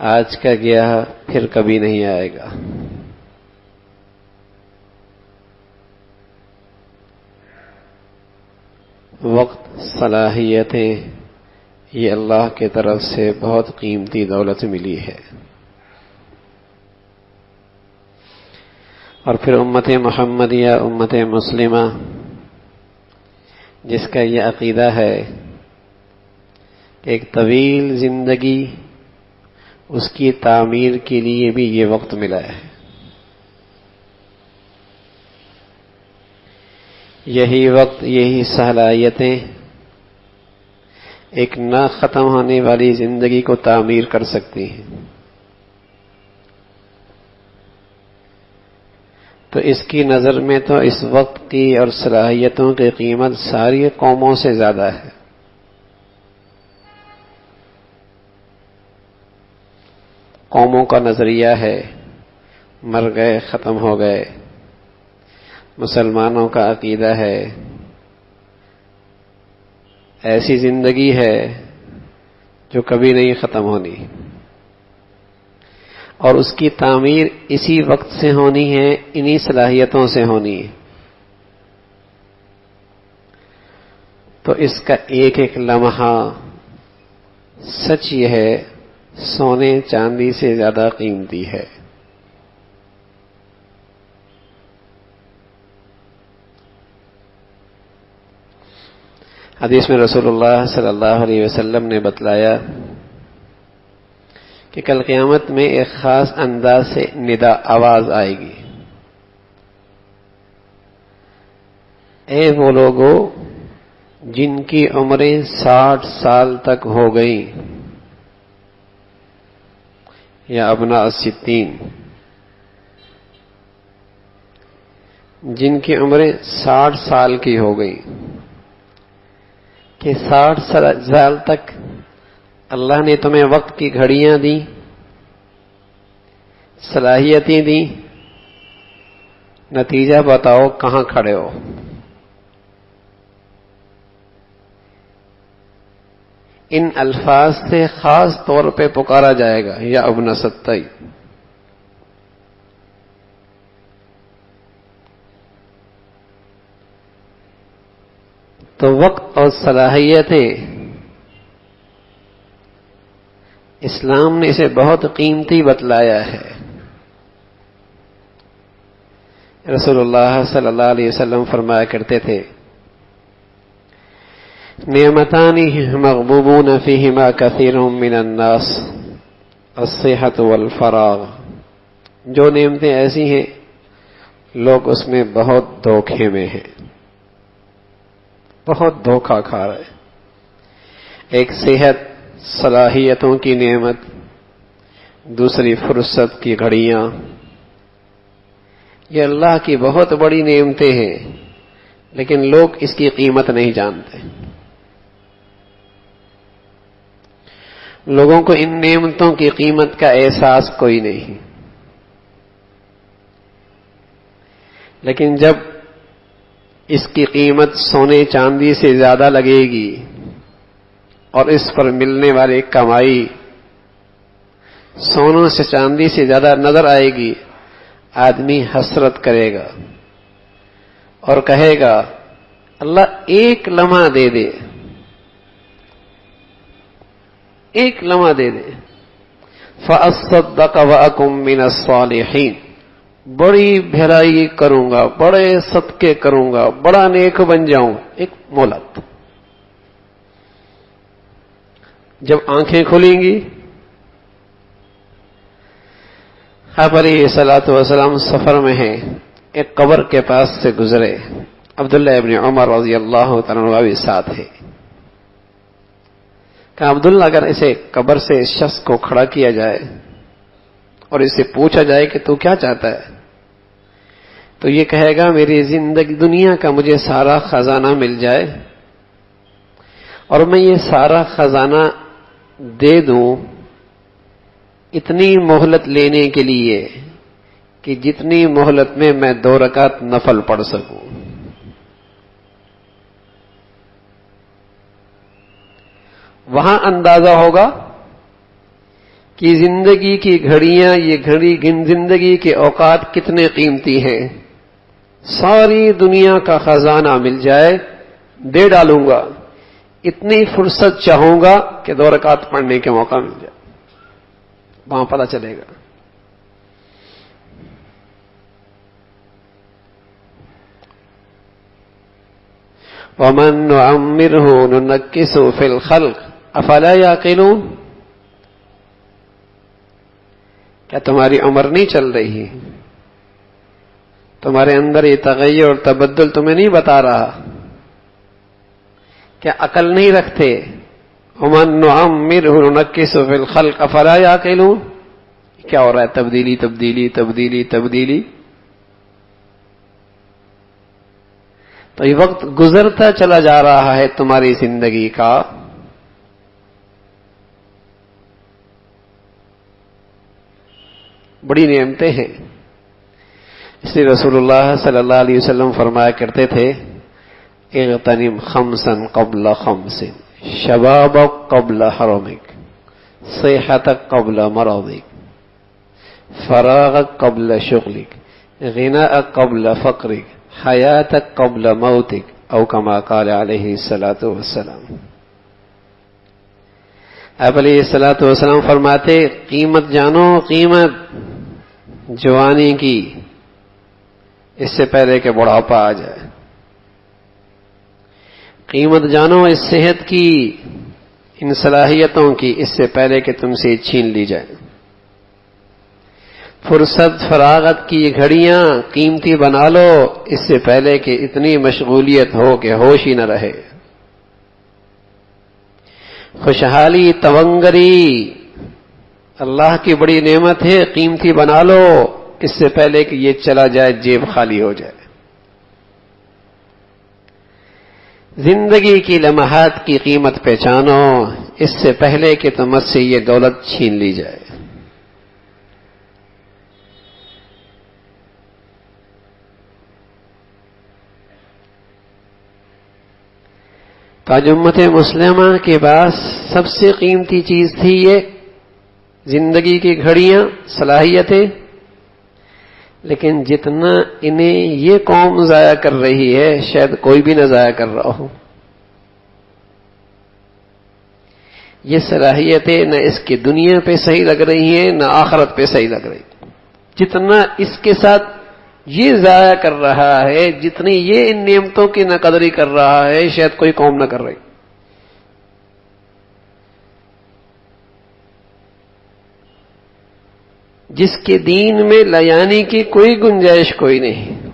آج کا گیا پھر کبھی نہیں آئے گا. وقت، صلاحیتیں، یہ اللہ کی طرف سے بہت قیمتی دولت ملی ہے. اور پھر امت محمدیہ، امت مسلمہ، جس کا یہ عقیدہ ہے کہ ایک طویل زندگی اس کی تعمیر کے لیے بھی یہ وقت ملا ہے. یہی وقت، یہی صلاحیتیں ایک نہ ختم ہونے والی زندگی کو تعمیر کر سکتی ہیں. تو اس کی نظر میں تو اس وقت کی اور صلاحیتوں کی قیمت ساری قوموں سے زیادہ ہے. قوموں کا نظریہ ہے مر گئے، ختم ہو گئے. مسلمانوں کا عقیدہ ہے ایسی زندگی ہے جو کبھی نہیں ختم ہونی، اور اس کی تعمیر اسی وقت سے ہونی ہے، انہی صلاحیتوں سے ہونی ہے. تو اس کا ایک ایک لمحہ سچ یہ ہے سونے چاندی سے زیادہ قیمتی ہے. حدیث میں رسول اللہ صلی اللہ علیہ وسلم نے بتلایا کہ کل قیامت میں ایک خاص انداز سے ندا آواز آئے گی. اے وہ لوگو جن کی عمریں 60 سال تک ہو گئیں، یا ابناء الستین، جن کی عمریں 60 سال کی ہو گئیں، کہ 60 سال تک اللہ نے تمہیں وقت کی گھڑیاں دیں، صلاحیتیں دیں، نتیجہ بتاؤ کہاں کھڑے ہو. ان الفاظ سے خاص طور پہ پکارا جائے گا یا ابن ستائی. تو وقت اور صلاحیتیں اسلام نے اسے بہت قیمتی بتلایا ہے. رسول اللہ صلی اللہ علیہ وسلم فرمایا کرتے تھے نعمتان مغبوبون فیہما کثیر من الناس الصحۃ والفراغ. جو نعمتیں ایسی ہیں لوگ اس میں بہت دھوکے میں ہیں، بہت دھوکہ کھا رہے. ایک صحت، صلاحیتوں کی نعمت، دوسری فرصت کی گھڑیاں، یہ اللہ کی بہت بڑی نعمتیں ہیں، لیکن لوگ اس کی قیمت نہیں جانتے. لوگوں کو ان نعمتوں کی قیمت کا احساس کوئی نہیں. لیکن جب اس کی قیمت سونے چاندی سے زیادہ لگے گی اور اس پر ملنے والی کمائی سونے سے چاندی سے زیادہ نظر آئے گی، آدمی حسرت کرے گا اور کہے گا اللہ ایک لمحہ دے دے، ایک لمحہ دے دے. فَأَصَّدَّقَ وَأَكُن مِّنَ الصَّالِحِينَ، بڑی بھلائی کروں گا، بڑے صدقے کروں گا، بڑا نیک بن جاؤں. ایک مہلت. جب آنکھیں کھلیں گی، آپ علیہ الصلوۃ والسلام سفر میں ہیں، ایک قبر کے پاس سے گزرے. عبداللہ ابن عمر رضی اللہ تعالیٰ عنہ بھی ساتھ ہے. کہ عبداللہ اگر اسے قبر سے اس شخص کو کھڑا کیا جائے اور اسے پوچھا جائے کہ تو کیا چاہتا ہے، تو یہ کہے گا میری زندگی دنیا کا مجھے سارا خزانہ مل جائے اور میں یہ سارا خزانہ دے دوں اتنی مہلت لینے کے لیے کہ جتنی مہلت میں 2 رکعت نفل پڑھ سکوں. وہاں اندازہ ہوگا کہ زندگی کی گھڑیاں، یہ زندگی کے اوقات کتنے قیمتی ہیں. ساری دنیا کا خزانہ مل جائے دے ڈالوں گا، اتنی فرصت چاہوں گا کہ 2 رکعت پڑھنے کے موقع مل جائے، وہاں پتہ چلے گا. وَمَن نُعَمِّرْهُ نُنَكِّسْهُ فِي الْخَلْقِ أَفَلَا يَعْقِلُونَ. کیا تمہاری عمر نہیں چل رہی؟ تمہارے اندر یہ تغیر اور تبدل تمہیں نہیں بتا رہا؟ کیا عقل نہیں رکھتے؟ وَمَن نُعَمِّرْهُ نُنَكِّسْهُ فِي الْخَلْقِ أَفَلَا يَعْقِلُونَ. کیا ہو رہا ہے؟ تبدیلی تبدیلی تبدیلی تبدیلی. تو یہ وقت گزرتا چلا جا رہا ہے تمہاری زندگی کا. بڑی نعمتیں ہیں. اس لیے رسول اللہ صلی اللہ علیہ وسلم فرمایا کرتے تھے اغتنم خمسا قبل خمس، شبابک قبل حرمک، صحتک قبل مرضک، فراغک قبل شغلک، غناءک قبل فقرک، حیاتک قبل موتک، او کما قال علیہ الصلاۃ والسلام. آپ علیہ الصلاۃ والسلام فرماتے قیمت جانو، قیمت جوانی کی اس سے پہلے کہ بڑھاپا آ جائے. قیمت جانو اس صحت کی، ان صلاحیتوں کی اس سے پہلے کہ تم سے چھین لی جائے. فرصت فراغت کی گھڑیاں قیمتی بنا لو اس سے پہلے کہ اتنی مشغولیت ہو کہ ہوش ہی نہ رہے. خوشحالی تونگری اللہ کی بڑی نعمت ہے، قیمتی بنا لو اس سے پہلے کہ یہ چلا جائے، جیب خالی ہو جائے. زندگی کی لمحات کی قیمت پہچانو اس سے پہلے کہ تم سے یہ دولت چھین لی جائے. تاج امت مسلمہ کے پاس سب سے قیمتی چیز تھی یہ زندگی کی گھڑیاں، صلاحیتیں. لیکن جتنا انہیں یہ قوم ضائع کر رہی ہے شاید کوئی بھی نہ ضائع کر رہا ہو. یہ صلاحیتیں نہ اس کی دنیا پہ صحیح لگ رہی ہیں نہ آخرت پہ صحیح لگ رہی. جتنا اس کے ساتھ یہ ضائع کر رہا ہے، جتنی یہ ان نعمتوں کی ناقدری کر رہا ہے شاید کوئی قوم نہ کر رہی. جس کے دین میں لیانی کی کوئی گنجائش کوئی نہیں،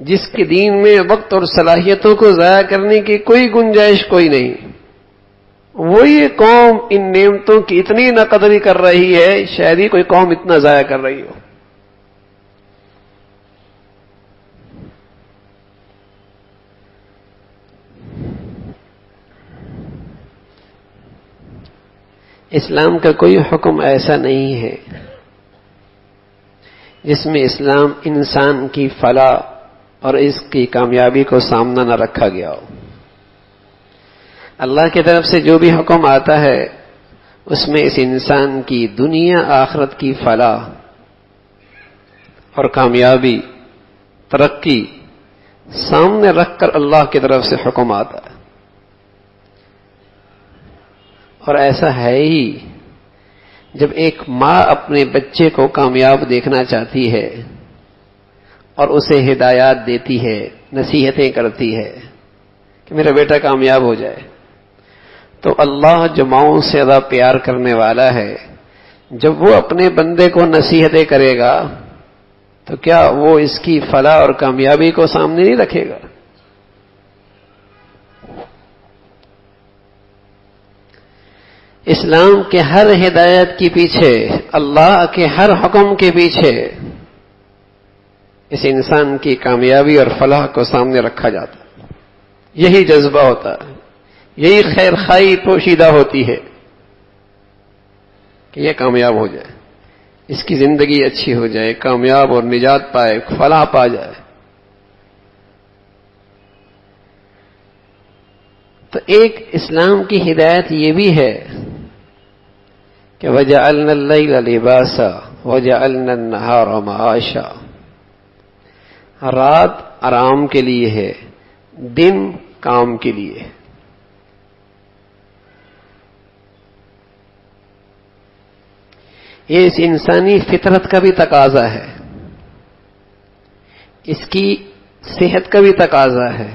جس کے دین میں وقت اور صلاحیتوں کو ضائع کرنے کی کوئی گنجائش کوئی نہیں، وہ یہ قوم ان نعمتوں کی اتنی ناقدری کر رہی ہے شاید ہی کوئی قوم اتنا ضائع کر رہی ہو. اسلام کا کوئی حکم ایسا نہیں ہے جس میں اسلام انسان کی فلاح اور اس کی کامیابی کو سامنا نہ رکھا گیا ہو. اللہ کی طرف سے جو بھی حکم آتا ہے اس میں اس انسان کی دنیا آخرت کی فلاح اور کامیابی، ترقی سامنے رکھ کر اللہ کی طرف سے حکم آتا ہے. اور ایسا ہے ہی جب ایک ماں اپنے بچے کو کامیاب دیکھنا چاہتی ہے اور اسے ہدایات دیتی ہے، نصیحتیں کرتی ہے کہ میرا بیٹا کامیاب ہو جائے، تو اللہ جو ماؤں سے زیادہ پیار کرنے والا ہے جب وہ اپنے بندے کو نصیحتیں کرے گا تو کیا وہ اس کی فلاح اور کامیابی کو سامنے نہیں رکھے گا؟ اسلام کے ہر ہدایت کے پیچھے، اللہ کے ہر حکم کے پیچھے اس انسان کی کامیابی اور فلاح کو سامنے رکھا جاتا ہے. یہی جذبہ ہوتا ہے، یہی خیر خواہی پوشیدہ ہوتی ہے کہ یہ کامیاب ہو جائے، اس کی زندگی اچھی ہو جائے، کامیاب اور نجات پائے، فلاح پا جائے. تو ایک اسلام کی ہدایت یہ بھی ہے کہ وَجَعَلْنَا اللَّيْلَ لِبَاسًا وَجَعَلْنَا النَّهَارَ مَعَاشًا، رات آرام کے لیے ہے، دن کام کے لیے۔ یہ اس انسانی فطرت کا بھی تقاضا ہے، اس کی صحت کا بھی تقاضا ہے،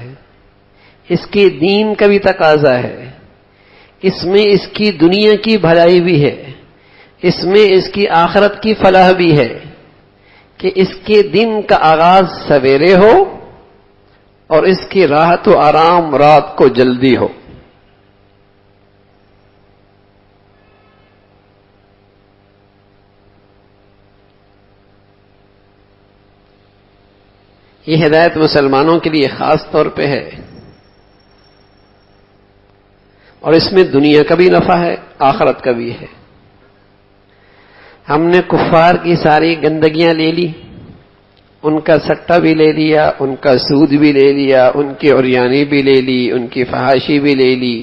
اس کے دین کا بھی تقاضا ہے، اس میں اس کی دنیا کی بھلائی بھی ہے، اس میں اس کی آخرت کی فلاح بھی ہے کہ اس کے دن کا آغاز سویرے ہو اور اس کی راحت و آرام رات کو جلدی ہو۔ یہ ہدایت مسلمانوں کے لیے خاص طور پہ ہے، اور اس میں دنیا کا بھی نفع ہے، آخرت کا بھی ہے۔ ہم نے کفار کی ساری گندگیاں لے لی، ان کا سٹا بھی لے لیا، ان کا سود بھی لے لیا، ان کی عریانی بھی لے لی، ان کی فحاشی بھی لے لی،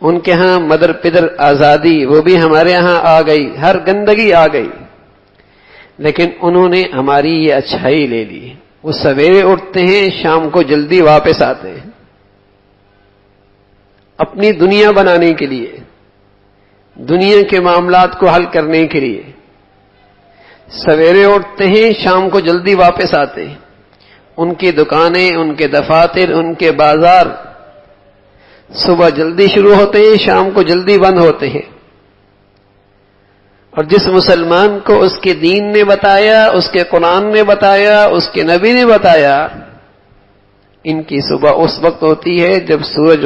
ان کے ہاں مدر پدر آزادی وہ بھی ہمارے ہاں آ گئی، ہر گندگی آ گئی، لیکن انہوں نے ہماری یہ اچھائی لے لی۔ وہ سویرے اٹھتے ہیں، شام کو جلدی واپس آتے ہیں اپنی دنیا بنانے کے لیے، دنیا کے معاملات کو حل کرنے کے لیے۔ سویرے اٹھتے ہیں، شام کو جلدی واپس آتے ہیں، ان کی دکانیں، ان کے دفاتر، ان کے بازار صبح جلدی شروع ہوتے ہیں، شام کو جلدی بند ہوتے ہیں۔ اور جس مسلمان کو اس کے دین نے بتایا، اس کے قرآن نے بتایا، اس کے نبی نے بتایا، ان کی صبح اس وقت ہوتی ہے جب سورج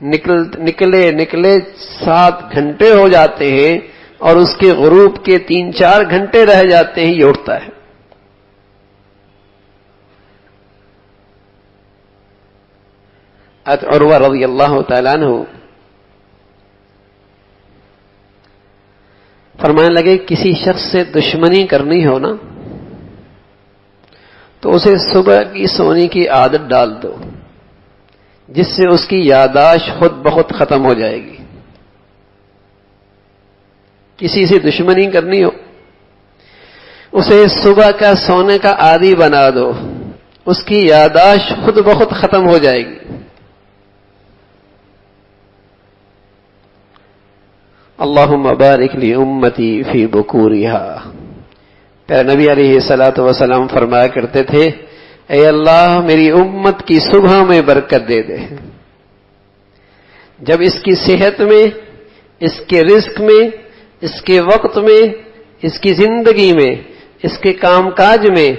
نکلے 7 گھنٹے ہو جاتے ہیں اور اس کے غروب کے 3-4 گھنٹے رہ جاتے ہیں، یہ اٹھتا ہے۔ عروہ رضی اللہ تعالیٰ عنہ فرمانے لگے کسی شخص سے دشمنی کرنی ہو نا تو اسے صبح کی سونے کی عادت ڈال دو، جس سے اس کی یادداشت خود بخود ختم ہو جائے گی۔ کسی سے دشمنی کرنی ہو اسے صبح کا سونے کا عادی بنا دو، اس کی یادداشت خود بخود ختم ہو جائے گی۔ اللہم بارک لی امتی فی بکورہا، پیارے نبی علیہ الصلوۃ والسلام فرمایا کرتے تھے، اے اللہ میری امت کی صبح میں برکت دے دے۔ جب اس کی صحت میں، اس کے رزق میں، اس کے وقت میں، اس کی زندگی میں، اس کے کام کاج میں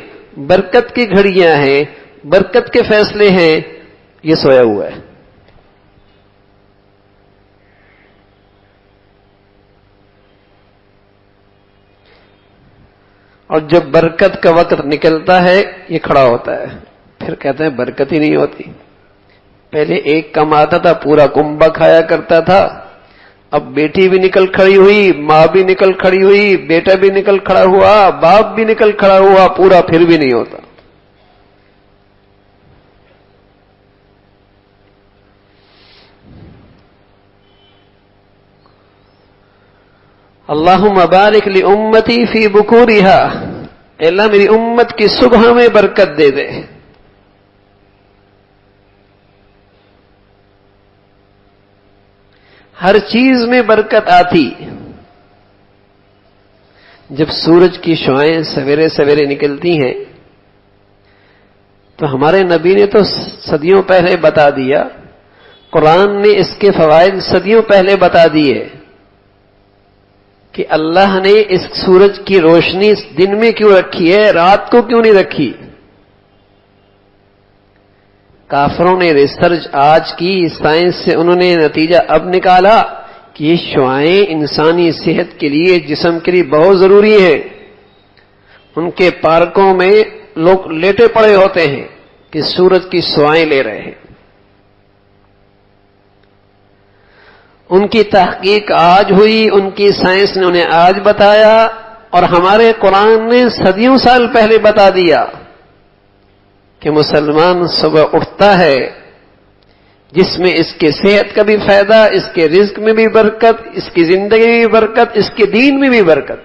برکت کی گھڑیاں ہیں، برکت کے فیصلے ہیں، یہ سویا ہوا ہے۔ اور جب برکت کا وقت نکلتا ہے یہ کھڑا ہوتا ہے، پھر کہتے ہیں برکت ہی نہیں ہوتی۔ پہلے ایک کماتا تھا، پورا کنبہ کھایا کرتا تھا، اب بیٹی بھی نکل کھڑی ہوئی، ماں بھی نکل کھڑی ہوئی، بیٹا بھی نکل کھڑا ہوا، باپ بھی نکل کھڑا ہوا، پورا پھر بھی نہیں ہوتا۔ اللہم بارک لامتی فی بکورہا، اے اللہ میری امت کی صبح میں برکت دے دے۔ ہر چیز میں برکت آتی۔ جب سورج کی شعاعیں سویرے سویرے نکلتی ہیں تو ہمارے نبی نے تو صدیوں پہلے بتا دیا، قرآن نے اس کے فوائد صدیوں پہلے بتا دیے کہ اللہ نے اس سورج کی روشنی دن میں کیوں رکھی ہے، رات کو کیوں نہیں رکھی۔ کافروں نے ریسرچ آج کی، سائنس سے انہوں نے نتیجہ اب نکالا کہ یہ شعاعیں انسانی صحت کے لیے، جسم کے لیے بہت ضروری ہے۔ ان کے پارکوں میں لوگ لیٹے پڑے ہوتے ہیں کہ سورج کی شعاعیں لے رہے ہیں۔ ان کی تحقیق آج ہوئی، ان کی سائنس نے انہیں آج بتایا، اور ہمارے قرآن نے صدیوں سال پہلے بتا دیا کہ مسلمان صبح اٹھتا ہے، جس میں اس کے صحت کا بھی فائدہ، اس کے رزق میں بھی برکت، اس کی زندگی میں بھی برکت، اس کے دین میں بھی برکت۔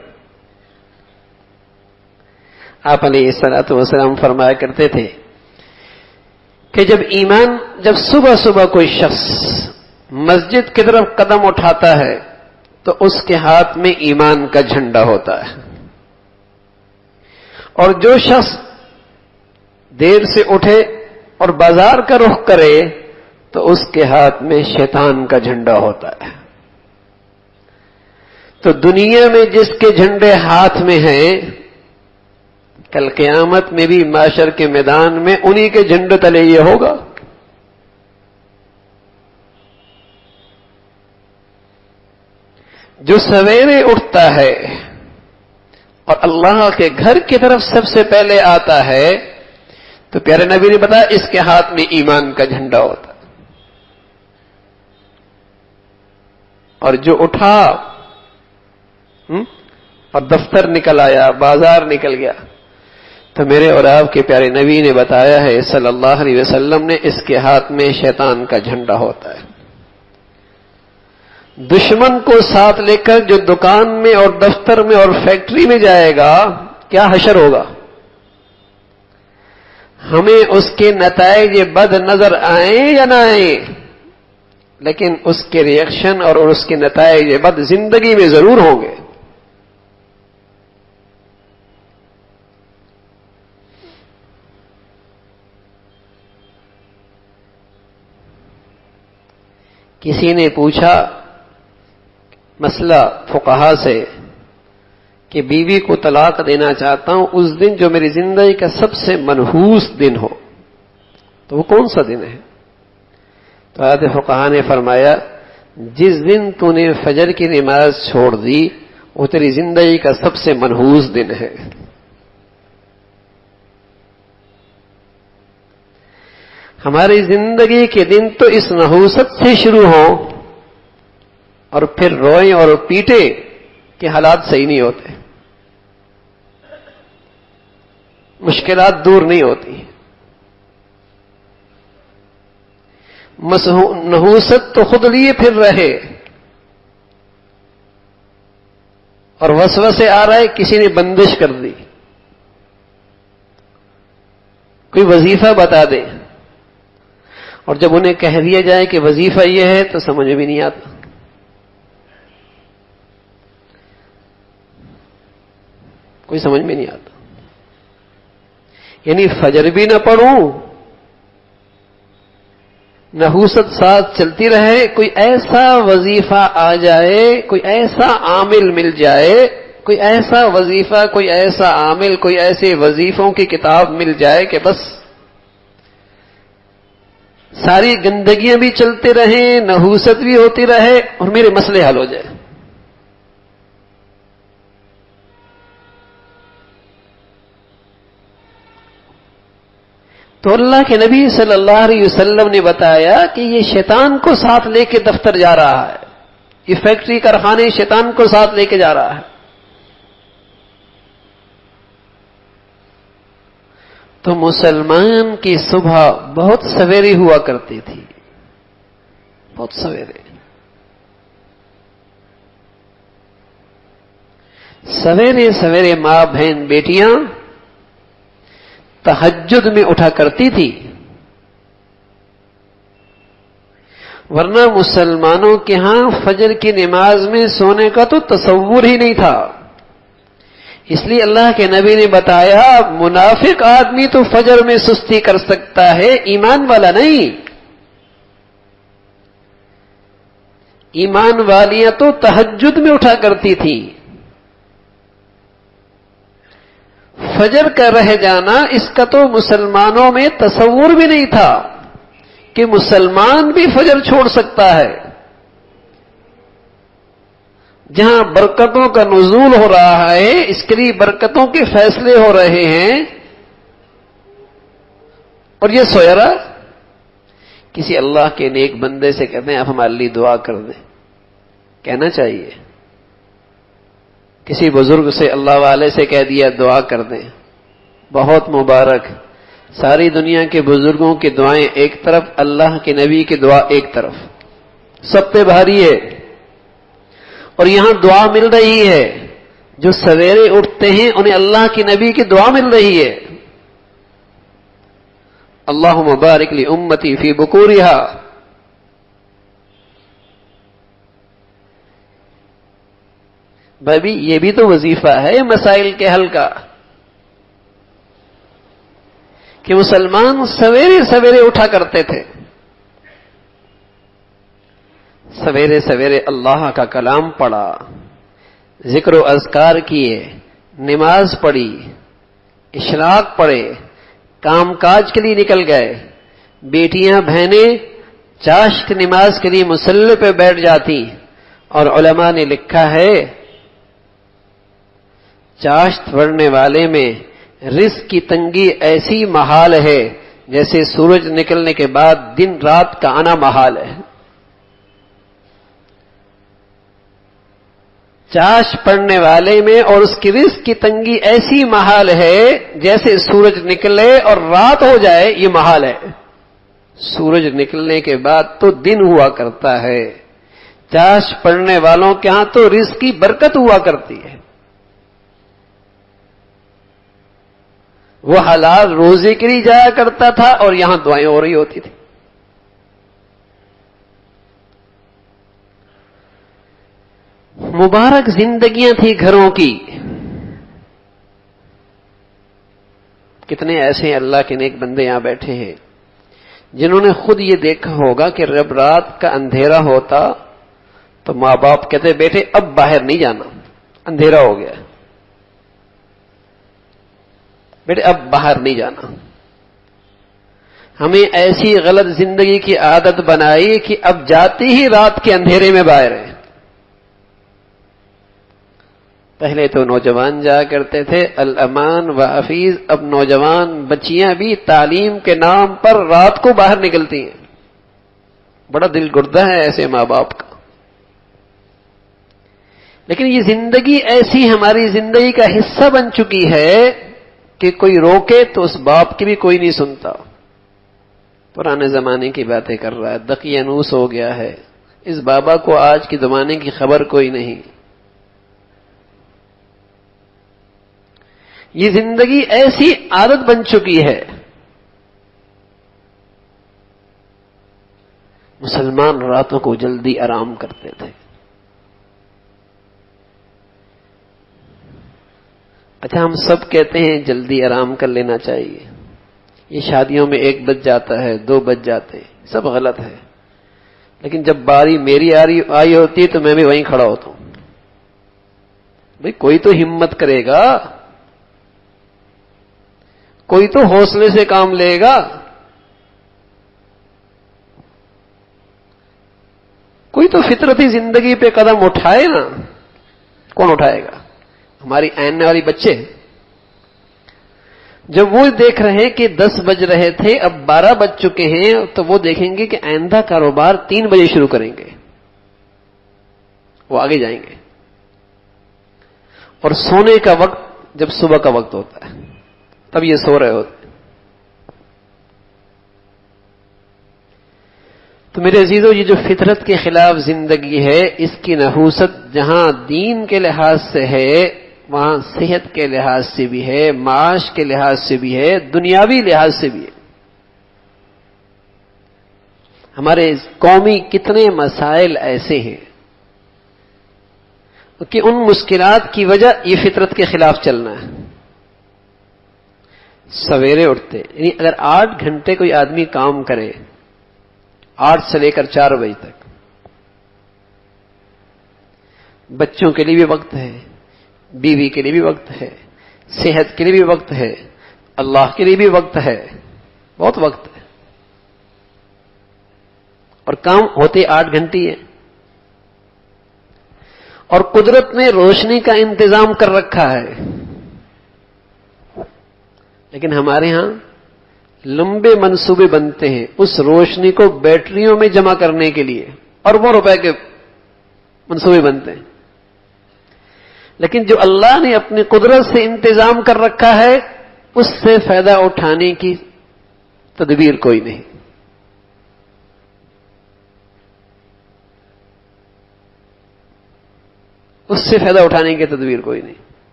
آپ علیہ الصلوۃ والسلام فرمایا کرتے تھے کہ جب صبح صبح کوئی شخص مسجد کی طرف قدم اٹھاتا ہے تو اس کے ہاتھ میں ایمان کا جھنڈا ہوتا ہے، اور جو شخص دیر سے اٹھے اور بازار کا رخ کرے تو اس کے ہاتھ میں شیطان کا جھنڈا ہوتا ہے۔ تو دنیا میں جس کے جھنڈے ہاتھ میں ہیں، کل قیامت میں بھی معاشر کے میدان میں انہی کے جھنڈے تلے یہ ہوگا۔ جو سویرے اٹھتا ہے اور اللہ کے گھر کی طرف سب سے پہلے آتا ہے تو پیارے نبی نے بتایا اس کے ہاتھ میں ایمان کا جھنڈا ہوتا ہے۔ اور جو اٹھا اور دفتر نکل آیا، بازار نکل گیا، تو میرے اور آپ کے پیارے نبی نے بتایا ہے صلی اللہ علیہ وسلم نے، اس کے ہاتھ میں شیطان کا جھنڈا ہوتا ہے۔ دشمن کو ساتھ لے کر جو دکان میں اور دفتر میں اور فیکٹری میں جائے گا، کیا حشر ہوگا؟ ہمیں اس کے نتائج بد نظر آئیں یا نہ آئیں، لیکن اس کے ریئیکشن اور اس کے نتائج بد زندگی میں ضرور ہوں گے۔ کسی نے پوچھا مسئلہ فقہا سے کہ بیوی کو طلاق دینا چاہتا ہوں اس دن جو میری زندگی کا سب سے منحوس دن ہو، تو وہ کون سا دن ہے؟ تو آیت فقہا نے فرمایا جس دن تو نے فجر کی نماز چھوڑ دی وہ تیری زندگی کا سب سے منحوس دن ہے۔ ہماری زندگی کے دن تو اس نحوست سے شروع ہوں اور پھر روئیں اور پیٹے کہ حالات صحیح نہیں ہوتے، مشکلات دور نہیں ہوتی۔ نحوست تو خود لیے پھر رہے، اور وسوسے آ رہا ہے کسی نے بندش کر دی، کوئی وظیفہ بتا دے، اور جب انہیں کہہ دیا جائے کہ وظیفہ یہ ہے تو سمجھ بھی نہیں آتا۔ کوئی سمجھ میں نہیں آتا، یعنی فجر بھی نہ پڑھوں، نحوست ساتھ چلتی رہے، کوئی ایسا وظیفہ آ جائے، کوئی ایسا عامل مل جائے، کوئی ایسا وظیفہ، کوئی ایسا عامل، کوئی ایسے وظیفوں کی کتاب مل جائے کہ بس ساری گندگیاں بھی چلتے رہیں، نحوست بھی ہوتی رہے اور میرے مسئلے حل ہو جائے۔ تو اللہ کے نبی صلی اللہ علیہ وسلم نے بتایا کہ یہ شیطان کو ساتھ لے کے دفتر جا رہا ہے، یہ فیکٹری کارخانے شیطان کو ساتھ لے کے جا رہا ہے۔ تو مسلمان کی صبح بہت سویرے ہوا کرتی تھی، بہت سویرے، سویرے سویرے ماں بہن بیٹیاں تہجد میں اٹھا کرتی تھی، ورنہ مسلمانوں کے ہاں فجر کی نماز میں سونے کا تو تصور ہی نہیں تھا۔ اس لیے اللہ کے نبی نے بتایا منافق آدمی تو فجر میں سستی کر سکتا ہے، ایمان والا نہیں۔ ایمان والیاں تو تہجد میں اٹھا کرتی تھی۔ فجر کا رہ جانا اس کا تو مسلمانوں میں تصور بھی نہیں تھا کہ مسلمان بھی فجر چھوڑ سکتا ہے۔ جہاں برکتوں کا نزول ہو رہا ہے، اس کے لیے برکتوں کے فیصلے ہو رہے ہیں، اور یہ سویا رہا۔ کسی اللہ کے نیک بندے سے کہتے ہیں آپ ہمارے لیے دعا کر دیں، کہنا چاہیے۔ کسی بزرگ سے اللہ والے سے کہہ دیا دعا کر دیں، بہت مبارک۔ ساری دنیا کے بزرگوں کی دعائیں ایک طرف، اللہ کے نبی کی دعا ایک طرف، سب پہ بھاری ہے. اور یہاں دعا مل رہی ہے، جو سویرے اٹھتے ہیں انہیں اللہ کے نبی کی دعا مل رہی ہے. اللہم بارک لی امتی فی بکورہا. بھائی یہ بھی تو وظیفہ ہے مسائل کے حل کا، کہ مسلمان سویرے سویرے اٹھا کرتے تھے، سویرے سویرے اللہ کا کلام پڑھا، ذکر و اذکار کیے، نماز پڑھی، اشراق پڑھے، کام کاج کے لیے نکل گئے. بیٹیاں بہنیں چاشت نماز کے لیے مصلی پہ بیٹھ جاتی، اور علماء نے لکھا ہے چاشت پڑھنے والے میں رزق کی تنگی ایسی محال ہے جیسے سورج نکلنے کے بعد دن رات کا آنا محال ہے. چاش پڑھنے والے میں اور اس کی رزق کی تنگی ایسی محال ہے جیسے سورج نکلے اور رات ہو جائے، یہ محال ہے. سورج نکلنے کے بعد تو دن ہوا کرتا ہے. چاش پڑھنے والوں کے ہاں تو رزق کی برکت ہوا کرتی ہے. وہ حلال روزے کے لیے جایا کرتا تھا اور یہاں دعائیں ہو رہی ہوتی تھی. مبارک زندگیاں تھیں گھروں کی. کتنے ایسے اللہ کے نیک بندے یہاں بیٹھے ہیں جنہوں نے خود یہ دیکھا ہوگا کہ جب رات کا اندھیرا ہوتا تو ماں باپ کہتے بیٹے اب باہر نہیں جانا، اندھیرا ہو گیا، بیٹے اب باہر نہیں جانا. ہمیں ایسی غلط زندگی کی عادت بنائی کہ اب جاتی ہی رات کے اندھیرے میں باہر ہیں. پہلے تو نوجوان جا کرتے تھے الامان و حفیظ، اب نوجوان بچیاں بھی تعلیم کے نام پر رات کو باہر نکلتی ہیں. بڑا دل گردہ ہے ایسے ماں باپ کا. لیکن یہ زندگی ایسی ہماری زندگی کا حصہ بن چکی ہے کہ کوئی روکے تو اس باپ کی بھی کوئی نہیں سنتا. پرانے زمانے کی باتیں کر رہا ہے، دقیانوس ہو گیا ہے. اس بابا کو آج کے زمانے کی خبر کوئی نہیں. یہ زندگی ایسی عادت بن چکی ہے. مسلمان راتوں کو جلدی آرام کرتے تھے. اچھا ہم سب کہتے ہیں جلدی آرام کر لینا چاہیے. یہ شادیوں میں 1 بج جاتا ہے، 2 بج جاتے ہیں، سب غلط ہے. لیکن جب باری میری آئی ہوتی ہے تو میں بھی وہیں کھڑا ہوتا ہوں. بھئی کوئی تو ہمت کرے گا، کوئی تو حوصلے سے کام لے گا. کوئی تو فطرتی زندگی پہ قدم اٹھائے نا. کون اٹھائے گا؟ ہماری آنے والی بچے جب وہ دیکھ رہے ہیں کہ 10 بج رہے تھے اب 12 بج چکے ہیں تو وہ دیکھیں گے کہ آئندہ کاروبار 3 بجے شروع کریں گے. وہ آگے جائیں گے. اور سونے کا وقت جب صبح کا وقت ہوتا ہے تب یہ سو رہے ہوتے. تو میرے عزیزو یہ جو فطرت کے خلاف زندگی ہے اس کی نحوست جہاں دین کے لحاظ سے ہے وہاں صحت کے لحاظ سے بھی ہے، معاش کے لحاظ سے بھی ہے، دنیاوی لحاظ سے بھی ہے. ہمارے قومی کتنے مسائل ایسے ہیں کہ ان مشکلات کی وجہ یہ فطرت کے خلاف چلنا ہے. سویرے اٹھتے یعنی اگر 8 گھنٹے کوئی آدمی کام کرے 8 سے لے کر 4 بجے تک، بچوں کے لیے بھی وقت ہے، بیوی کے لیے بھی وقت ہے، صحت کے لیے بھی وقت ہے، اللہ کے لیے بھی وقت ہے، بہت وقت ہے. اور کام ہوتے 8 گھنٹے ہیں. اور قدرت نے روشنی کا انتظام کر رکھا ہے. لیکن ہمارے ہاں لمبے منصوبے بنتے ہیں اس روشنی کو بیٹریوں میں جمع کرنے کے لیے، اربوں روپے کے منصوبے بنتے ہیں. لیکن جو اللہ نے اپنی قدرت سے انتظام کر رکھا ہے اس سے فائدہ اٹھانے کی تدبیر کوئی نہیں. اس سے فائدہ اٹھانے کی تدبیر کوئی نہیں.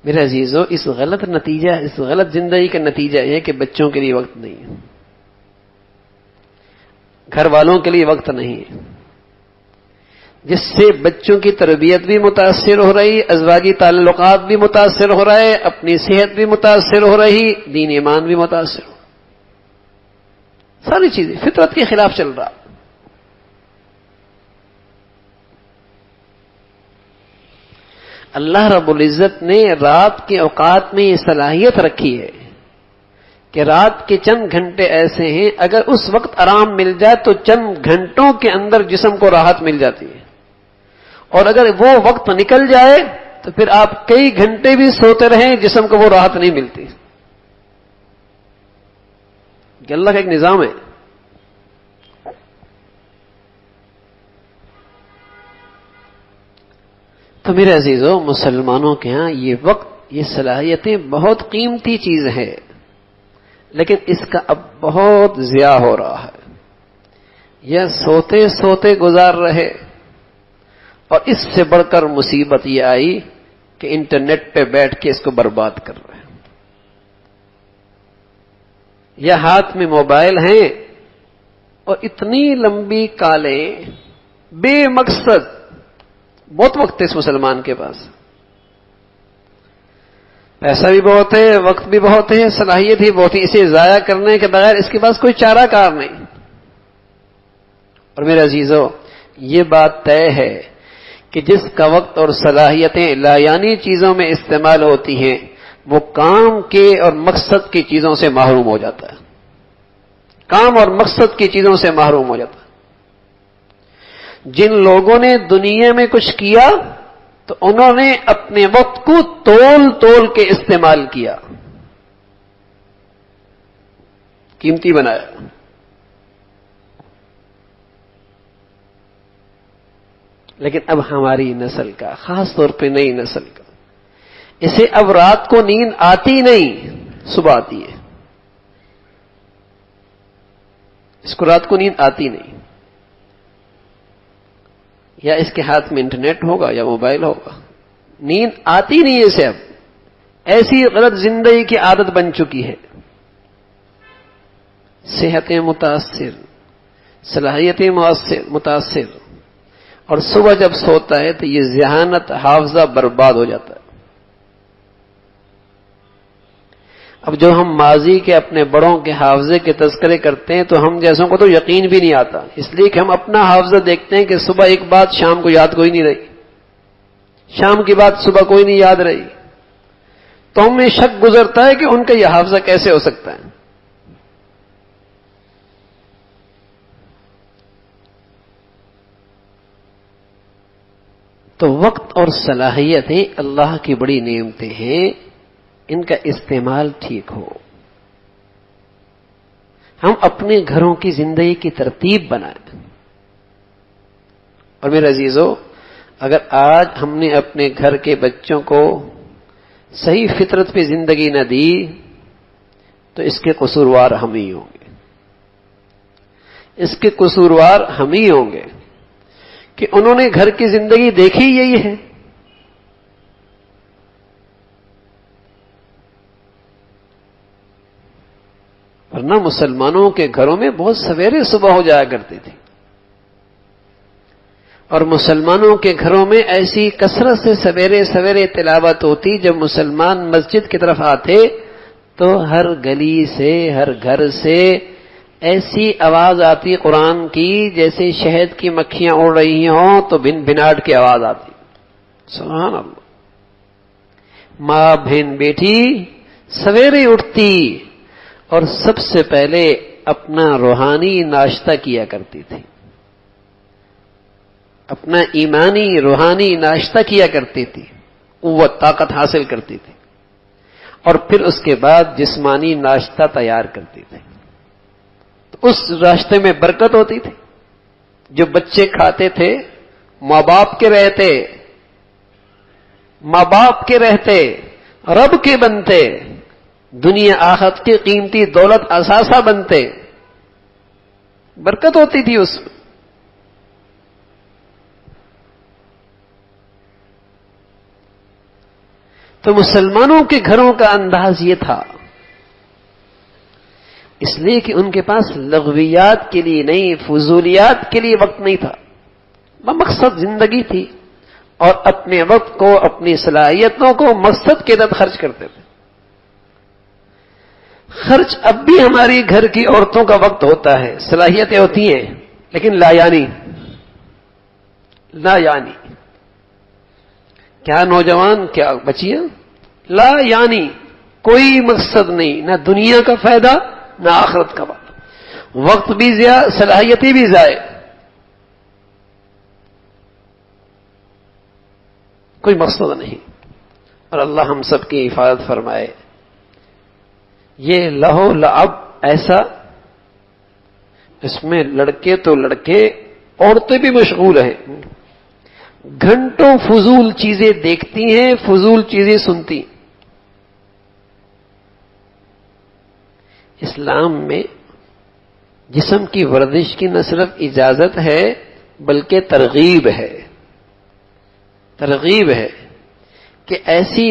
میرے عزیزو، اس غلط زندگی کا نتیجہ یہ ہے کہ بچوں کے لیے وقت نہیں ہے، گھر والوں کے لیے وقت نہیں ہے، جس سے بچوں کی تربیت بھی متاثر ہو رہی، ازواجی تعلقات بھی متاثر ہو رہے، اپنی صحت بھی متاثر ہو رہی، دین ایمان بھی متاثر ہو، ساری چیزیں فطرت کے خلاف چل رہا. اللہ رب العزت نے رات کے اوقات میں یہ صلاحیت رکھی ہے کہ رات کے چند گھنٹے ایسے ہیں اگر اس وقت آرام مل جائے تو چند گھنٹوں کے اندر جسم کو راحت مل جاتی ہے، اور اگر وہ وقت نکل جائے تو پھر آپ کئی گھنٹے بھی سوتے رہیں جسم کو وہ راحت نہیں ملتی. یہ اللہ کا ایک نظام ہے. تو میرے عزیزو، مسلمانوں کے ہاں یہ وقت، یہ صلاحیتیں بہت قیمتی چیز ہے، لیکن اس کا اب بہت ضیاع ہو رہا ہے. یہ سوتے سوتے گزار رہے، اور اس سے بڑھ کر مصیبت یہ آئی کہ انٹرنیٹ پہ بیٹھ کے اس کو برباد کر رہے ہیں. یا ہاتھ میں موبائل ہیں اور اتنی لمبی کالیں بے مقصد. بہت وقت ہے اس مسلمان کے پاس، پیسہ بھی بہت ہے، وقت بھی بہت ہے، صلاحیت بھی بہت ہے، اسے ضائع کرنے کے بغیر اس کے پاس کوئی چارہ کار نہیں. اور میرے عزیزو، یہ بات طے ہے کہ جس کا وقت اور صلاحیتیں لایانی چیزوں میں استعمال ہوتی ہیں وہ کام کے اور مقصد کی چیزوں سے محروم ہو جاتا ہے. کام اور مقصد کی چیزوں سے محروم ہو جاتا ہے. جن لوگوں نے دنیا میں کچھ کیا تو انہوں نے اپنے وقت کو تول کے استعمال کیا، قیمتی بنایا. لیکن اب ہماری نسل کا، خاص طور پہ نئی نسل کا، اسے اب رات کو نیند آتی نہیں، صبح آتی ہے. اس کو رات کو نیند آتی نہیں. یا اس کے ہاتھ میں انٹرنیٹ ہوگا یا موبائل ہوگا، نیند آتی نہیں ہے اسے. اب ایسی غلط زندگی کی عادت بن چکی ہے. صحتیں متاثر، صلاحیتیں متاثر، اور صبح جب سوتا ہے تو یہ ذہانت، حافظہ برباد ہو جاتا ہے. اب جو ہم ماضی کے اپنے بڑوں کے حافظے کے تذکرے کرتے ہیں تو ہم جیسوں کو تو یقین بھی نہیں آتا، اس لیے کہ ہم اپنا حافظہ دیکھتے ہیں کہ صبح ایک بات شام کو یاد کوئی نہیں رہی، شام کی بات صبح کوئی نہیں یاد رہی، تو ہمیں شک گزرتا ہے کہ ان کا یہ حافظہ کیسے ہو سکتا ہے. تو وقت اور صلاحیتیں اللہ کی بڑی نعمتیں ہیں، ان کا استعمال ٹھیک ہو. ہم اپنے گھروں کی زندگی کی ترتیب بنائیں. اور میرے عزیزو، اگر آج ہم نے اپنے گھر کے بچوں کو صحیح فطرت پہ زندگی نہ دی تو اس کے قصوروار ہم ہی ہوں گے. اس کے قصوروار ہم ہی ہوں گے کہ انہوں نے گھر کی زندگی دیکھی یہی ہے. ورنہ مسلمانوں کے گھروں میں بہت سویرے صبح ہو جایا کرتی تھی، اور مسلمانوں کے گھروں میں ایسی کثرت سے سویرے سویرے تلاوت ہوتی. جب مسلمان مسجد کی طرف آتے تو ہر گلی سے، ہر گھر سے ایسی آواز آتی قرآن کی جیسے شہد کی مکھیاں اڑ رہی ہوں تو بن بھناٹ کی آواز آتی. سبحان اللہ. ماں بہن بیٹی سویرے اٹھتی اور سب سے پہلے اپنا روحانی ناشتہ کیا کرتی تھی، اپنا ایمانی روحانی ناشتہ کیا کرتی تھی، قوت طاقت حاصل کرتی تھی، اور پھر اس کے بعد جسمانی ناشتہ تیار کرتی تھی. تو اس راستے میں برکت ہوتی تھی. جو بچے کھاتے تھے ماں باپ کے رہتے، رب کے بنتے، دنیا آخرت کی قیمتی دولت اثاثہ بنتے، برکت ہوتی تھی اس میں۔ تو مسلمانوں کے گھروں کا انداز یہ تھا، اس لیے کہ ان کے پاس لغویات کے لیے نہیں، فضولیات کے لیے وقت نہیں تھا، مقصد زندگی تھی، اور اپنے وقت کو، اپنی صلاحیتوں کو مقصد کے تحت خرچ کرتے تھے۔ خرچ اب بھی ہماری گھر کی عورتوں کا وقت ہوتا ہے، صلاحیتیں ہوتی ہیں، لیکن لا یعنی کیا نوجوان کیا بچیاں، لا یعنی کوئی مقصد نہیں، نہ دنیا کا فائدہ نہ آخرت کا فائدہ، وقت بھی ضائع، صلاحیتیں بھی ضائع، کوئی مقصد نہیں۔ اور اللہ ہم سب کی حفاظت فرمائے۔ یہ لہو لعب ایسا، اس میں لڑکے تو لڑکے، عورتیں بھی مشغول ہیں، گھنٹوں فضول چیزیں دیکھتی ہیں، فضول چیزیں سنتی۔ اسلام میں جسم کی ورزش کی نہ صرف اجازت ہے بلکہ ترغیب ہے کہ ایسی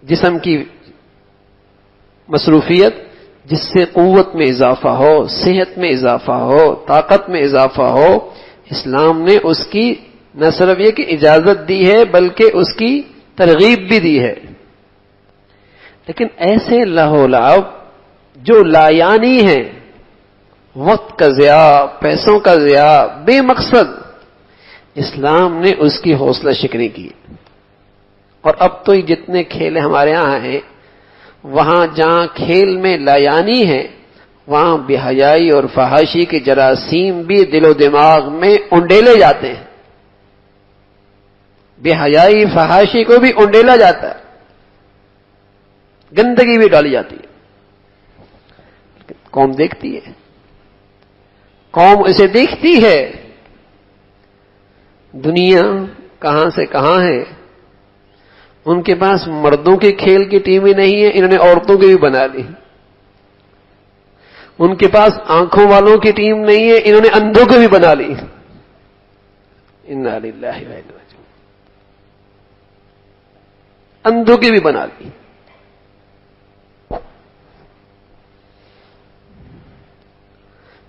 جسم کی مصروفیت جس سے قوت میں اضافہ ہو، صحت میں اضافہ ہو، طاقت میں اضافہ ہو، اسلام نے اس کی نہ صرف یہ کہ اجازت دی ہے بلکہ اس کی ترغیب بھی دی ہے۔ لیکن ایسے لہو لعب جو لایانی ہیں، وقت کا ضیاع، پیسوں کا ضیاع، بے مقصد، اسلام نے اس کی حوصلہ شکنی کی۔ اور اب تو یہ جتنے کھیل ہمارے ہاں ہیں، وہاں جہاں کھیل میں لایانی ہے، وہاں بے حیائی اور فحاشی کے جراثیم بھی دل و دماغ میں انڈیلے جاتے ہیں، بے حیائی فحاشی کو بھی انڈیلا جاتا ہے، گندگی بھی ڈالی جاتی ہے، قوم دیکھتی ہے، قوم اسے دیکھتی ہے۔ دنیا کہاں سے کہاں ہے، ان کے پاس مردوں کے کھیل کی ٹیم ہی نہیں ہے، انہوں نے عورتوں کی بھی بنا لی۔ ان کے پاس آنکھوں والوں کی ٹیم نہیں ہے، انہوں نے اندھوں کو بھی بنا لی۔ انا للہ و انا الیہ راجعون، اندھوں کی بھی بنا لی۔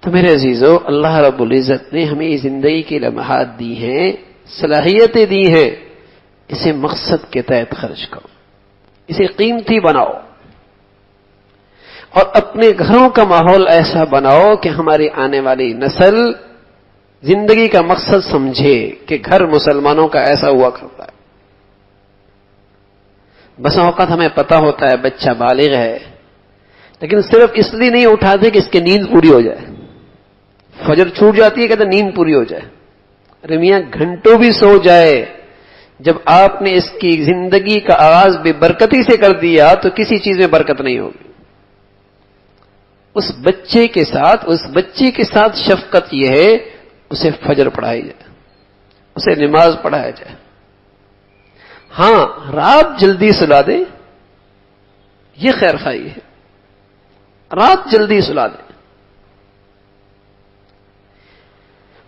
تو میرے عزیزو، اللہ رب العزت نے ہمیں زندگی کی لمحات دی ہیں، صلاحیتیں دی ہیں، اسے مقصد کے تحت خرچ کرو، اسے قیمتی بناؤ، اور اپنے گھروں کا ماحول ایسا بناؤ کہ ہماری آنے والی نسل زندگی کا مقصد سمجھے کہ گھر مسلمانوں کا ایسا ہوا کرتا ہے۔ بس اوقات ہمیں پتہ ہوتا ہے بچہ بالغ ہے، لیکن صرف اس لیے نہیں اٹھاتے کہ اس کی نیند پوری ہو جائے، فجر چھوٹ جاتی ہے کہتے نیند پوری ہو جائے، ارے میاں گھنٹوں بھی سو جائے، جب آپ نے اس کی زندگی کا آغاز بے برکتی سے کر دیا تو کسی چیز میں برکت نہیں ہوگی۔ اس بچے کے ساتھ شفقت یہ ہے، اسے فجر پڑھائی جائے، اسے نماز پڑھایا جائے۔ ہاں، رات جلدی سلا دیں، یہ خیر خواہی ہے، رات جلدی سلا دیں۔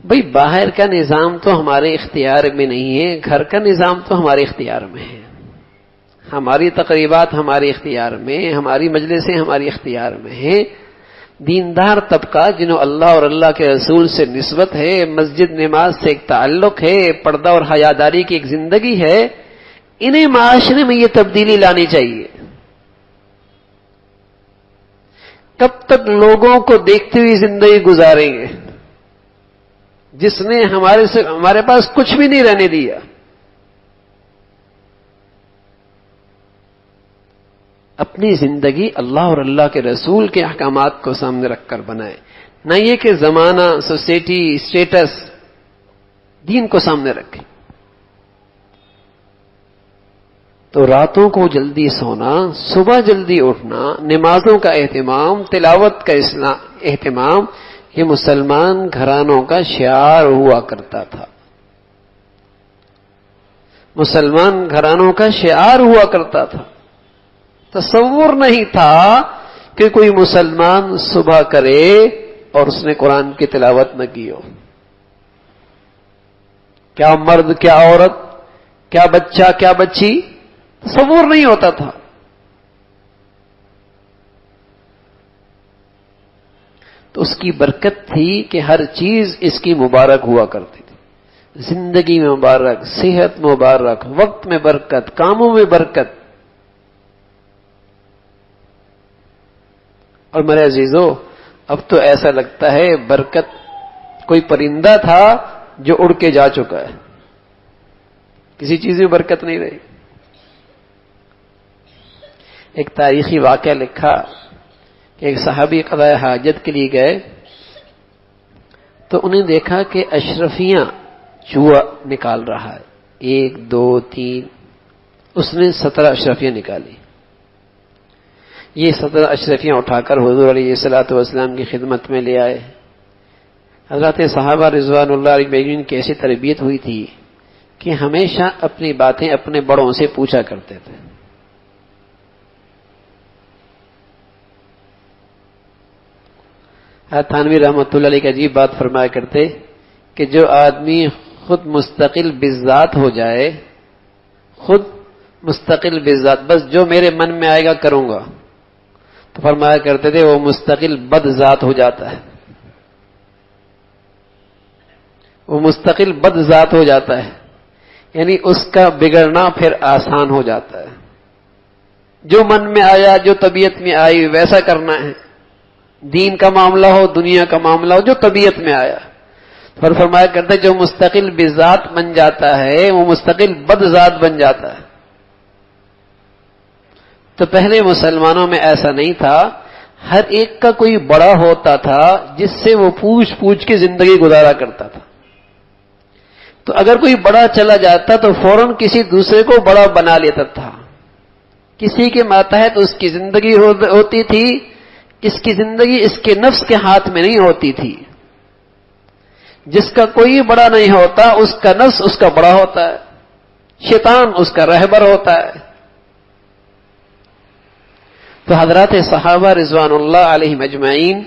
بھئی باہر کا نظام تو ہمارے اختیار میں نہیں ہے، گھر کا نظام تو ہمارے اختیار میں ہے، ہماری تقریبات ہمارے اختیار میں، ہماری مجلسیں ہماری اختیار میں ہیں۔ دیندار طبقہ جنہوں اللہ اور اللہ کے رسول سے نسبت ہے، مسجد نماز سے ایک تعلق ہے، پردہ اور حیاداری کی ایک زندگی ہے، انہیں معاشرے میں یہ تبدیلی لانی چاہیے۔ کب تک لوگوں کو دیکھتے ہوئے زندگی گزاریں گے جس نے ہمارے پاس کچھ بھی نہیں رہنے دیا؟ اپنی زندگی اللہ اور اللہ کے رسول کے احکامات کو سامنے رکھ کر بنائے، نہ یہ کہ زمانہ، سوسائٹی، اسٹیٹس، دین کو سامنے رکھے۔ تو راتوں کو جلدی سونا، صبح جلدی اٹھنا، نمازوں کا اہتمام، تلاوت کا اہتمام، یہ مسلمان گھرانوں کا شعار ہوا کرتا تھا۔ مسلمان گھرانوں کا شعار ہوا کرتا تھا. تصور نہیں تھا کہ کوئی مسلمان صبح کرے اور اس نے قرآن کی تلاوت نہ کی ہو. کیا مرد، کیا عورت، کیا بچہ، کیا بچی، تصور نہیں ہوتا تھا. تو اس کی برکت تھی کہ ہر چیز اس کی مبارک ہوا کرتی تھی. زندگی میں مبارک، صحت مبارک، وقت میں برکت، کاموں میں برکت. اور میرے عزیزو، اب تو ایسا لگتا ہے برکت کوئی پرندہ تھا جو اڑ کے جا چکا ہے، کسی چیز میں برکت نہیں رہی. ایک تاریخی واقعہ لکھا کہ ایک صحابی قضاء حاجت کے لیے گئے تو انہیں دیکھا کہ اشرفیاں چوہا نکال رہا ہے. 1 2 3، اس نے 17 اشرفیاں نکالی. یہ 17 اشرفیاں اٹھا کر حضور علیہ الصلوۃ والسلام کی خدمت میں لے آئے. حضرات صحابہ رضوان اللہ علیہم کی ایسی تربیت ہوئی تھی کہ ہمیشہ اپنی باتیں اپنے بڑوں سے پوچھا کرتے تھے. تھانوی رحمۃ اللہ علیہ کی عجیب بات فرمایا کرتے کہ جو آدمی خود مستقل بالذات ہو جائے، خود مستقل بالذات، بس جو میرے من میں آئے گا کروں گا، تو فرمایا کرتے تھے وہ مستقل بد ذات ہو جاتا ہے. وہ مستقل بد ذات ہو جاتا ہے، یعنی اس کا بگڑنا پھر آسان ہو جاتا ہے. جو من میں آیا، جو طبیعت میں آئی ویسا کرنا ہے. دین کا معاملہ ہو، دنیا کا معاملہ ہو، جو طبیعت میں آیا. پھر فرمایا کرتے جو مستقل بذات بن جاتا ہے وہ مستقل بد ذات بن جاتا ہے. تو پہلے مسلمانوں میں ایسا نہیں تھا، ہر ایک کا کوئی بڑا ہوتا تھا جس سے وہ پوچھ پوچھ کے زندگی گزارا کرتا تھا. تو اگر کوئی بڑا چلا جاتا تو فوراً کسی دوسرے کو بڑا بنا لیتا تھا. کسی کے ماتحت اس کی زندگی ہوتی تھی، اس کی زندگی اس کے نفس کے ہاتھ میں نہیں ہوتی تھی. جس کا کوئی بڑا نہیں ہوتا اس کا نفس اس کا بڑا ہوتا ہے، شیطان اس کا رہبر ہوتا ہے. تو حضرات صحابہ رضوان اللہ علیہم اجمعین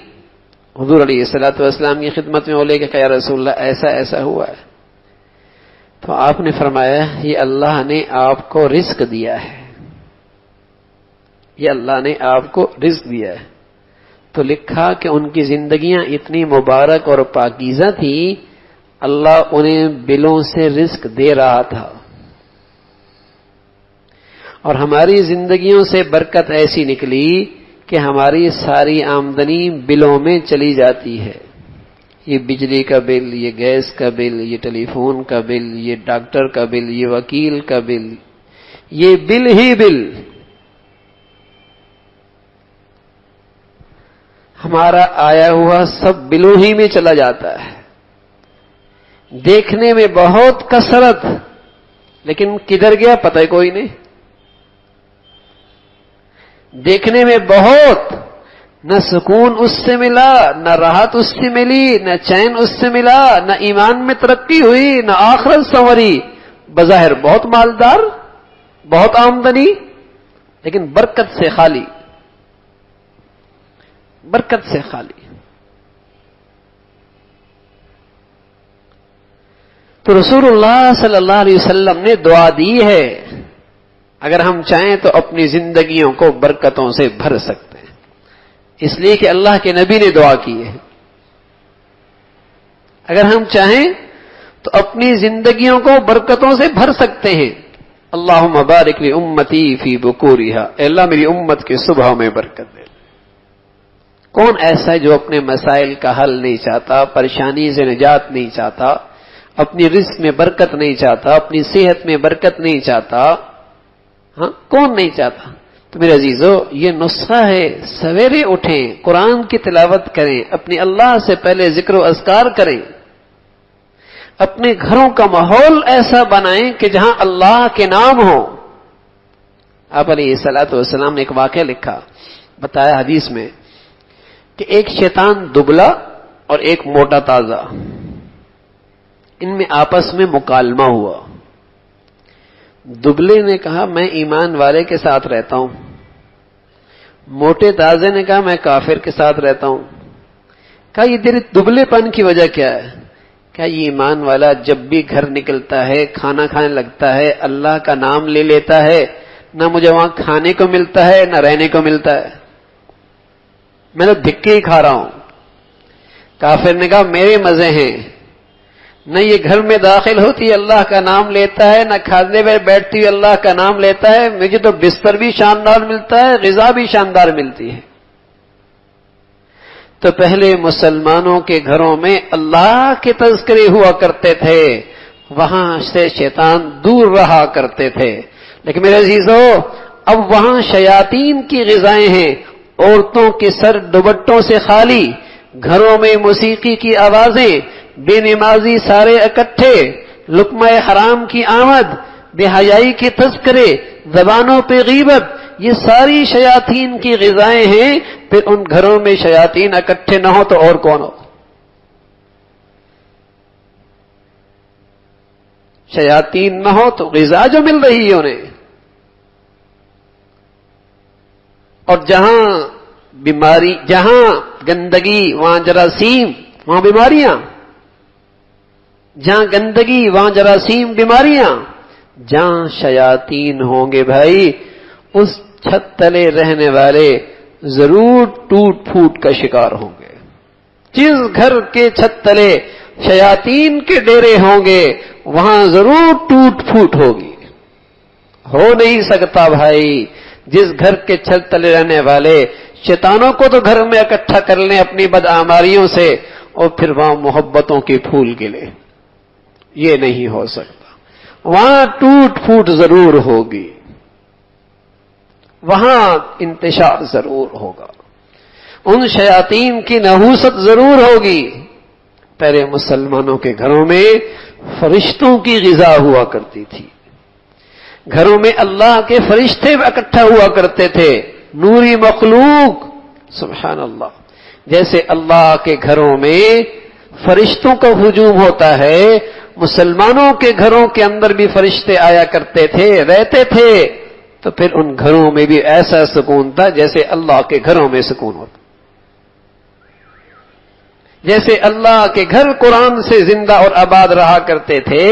حضور علیہ الصلوۃ والسلام کی خدمت میں بولے کہ یا رسول اللہ ایسا ایسا ہوا ہے. تو آپ نے فرمایا یہ اللہ نے آپ کو رزق دیا ہے، یہ اللہ نے آپ کو رزق دیا ہے. تو لکھا کہ ان کی زندگیاں اتنی مبارک اور پاکیزہ تھی، اللہ انہیں بلوں سے رزق دے رہا تھا. اور ہماری زندگیوں سے برکت ایسی نکلی کہ ہماری ساری آمدنی بلوں میں چلی جاتی ہے. یہ بجلی کا بل، یہ گیس کا بل، یہ ٹیلی فون کا بل، یہ ڈاکٹر کا بل، یہ وکیل کا بل، یہ بل ہی بل. ہمارا آیا ہوا سب بلوں ہی میں چلا جاتا ہے. دیکھنے میں بہت کثرت، لیکن کدھر گیا پتہ ہی کوئی نہیں. دیکھنے میں بہت، نہ سکون اس سے ملا، نہ راحت اس سے ملی، نہ چین اس سے ملا، نہ ایمان میں ترقی ہوئی، نہ آخرت سنوری. بظاہر بہت مالدار، بہت آمدنی، لیکن برکت سے خالی، برکت سے خالی. تو رسول اللہ صلی اللہ علیہ وسلم نے دعا دی ہے، اگر ہم چاہیں تو اپنی زندگیوں کو برکتوں سے بھر سکتے ہیں، اس لیے کہ اللہ کے نبی نے دعا کی ہے. اگر ہم چاہیں تو اپنی زندگیوں کو برکتوں سے بھر سکتے ہیں. اللہم بارک لی امتی فی بکورہا، اے اللہ میری امت کے صبح میں برکت دے. کون ایسا ہے جو اپنے مسائل کا حل نہیں چاہتا، پریشانی سے نجات نہیں چاہتا، اپنی رزق میں برکت نہیں چاہتا، اپنی صحت میں برکت نہیں چاہتا؟ ہاں، کون نہیں چاہتا؟ تو میرے عزیزو یہ نسخہ ہے، سویرے اٹھیں، قرآن کی تلاوت کریں، اپنی اللہ سے پہلے ذکر و اذکار کریں، اپنے گھروں کا ماحول ایسا بنائیں کہ جہاں اللہ کے نام ہو. آپ علیہ الصلوۃ والسلام نے ایک واقعہ لکھا، بتایا حدیث میں کہ ایک شیطان دبلا اور ایک موٹا تازہ، ان میں آپس میں مکالمہ ہوا. دبلے نے کہا میں ایمان والے کے ساتھ رہتا ہوں، موٹے تازے نے کہا میں کافر کے ساتھ رہتا ہوں۔ کہا یہ تیرے دبلے پن کی وجہ کیا ہے؟ کہا یہ ایمان والا جب بھی گھر نکلتا ہے، کھانا کھانے لگتا ہے، اللہ کا نام لے لیتا ہے، نہ مجھے وہاں کھانے کو ملتا ہے نہ رہنے کو ملتا ہے، میں تو دھکے ہی کھا رہا ہوں۔ کافر نے کہا میرے مزے ہیں، نہ یہ گھر میں داخل ہوتی اللہ کا نام لیتا ہے، نہ کھانے میں بیٹھتی ہوئی اللہ کا نام لیتا ہے، مجھے تو بستر بھی شاندار ملتا ہے، غذا بھی شاندار ملتی ہے۔ تو پہلے مسلمانوں کے گھروں میں اللہ کے تذکرے ہوا کرتے تھے، وہاں سے شیطان دور رہا کرتے تھے۔ لیکن میرے عزیزو، اب وہاں شیاطین کی غذائیں ہیں، عورتوں کے سر دوپٹوں سے خالی، گھروں میں موسیقی کی آوازیں، بے نمازی سارے اکٹھے، لقمہ حرام کی آمد، بے حیائی کے تذکرے، زبانوں پہ غیبت، یہ ساری شیاطین کی غذائیں ہیں۔ پھر ان گھروں میں شیاطین اکٹھے نہ ہو تو اور کون ہو؟ شیاطین نہ ہو تو غذا جو مل رہی ہے انہیں، اور جہاں بیماری، جہاں گندگی وہاں جراثیم، وہاں بیماریاں، جہاں گندگی وہاں جراثیم بیماریاں، جہاں شیاطین ہوں گے بھائی، اس چھت تلے رہنے والے ضرور ٹوٹ پھوٹ کا شکار ہوں گے۔ جس گھر کے چھت تلے شیاطین کے ڈیرے ہوں گے وہاں ضرور ٹوٹ پھوٹ ہوگی۔ ہو نہیں سکتا بھائی جس گھر کے چھت تلے رہنے والے شیطانوں کو تو گھر میں اکٹھا کر لیں اپنی بدعماریوں سے، اور پھر وہاں محبتوں کے پھول گلے، یہ نہیں ہو سکتا۔ وہاں ٹوٹ پھوٹ ضرور ہوگی، وہاں انتشار ضرور ہوگا، ان شیاطین کی نحوست ضرور ہوگی۔ پہلے مسلمانوں کے گھروں میں فرشتوں کی غذا ہوا کرتی تھی، گھروں میں اللہ کے فرشتے اکٹھا ہوا کرتے تھے، نوری مخلوق، سبحان اللہ۔ جیسے اللہ کے گھروں میں فرشتوں کا ہجوم ہوتا ہے، مسلمانوں کے گھروں کے اندر بھی فرشتے آیا کرتے تھے، رہتے تھے، تو پھر ان گھروں میں بھی ایسا سکون تھا جیسے اللہ کے گھروں میں سکون ہوتا، جیسے اللہ کے گھر قرآن سے زندہ اور آباد رہا کرتے تھے،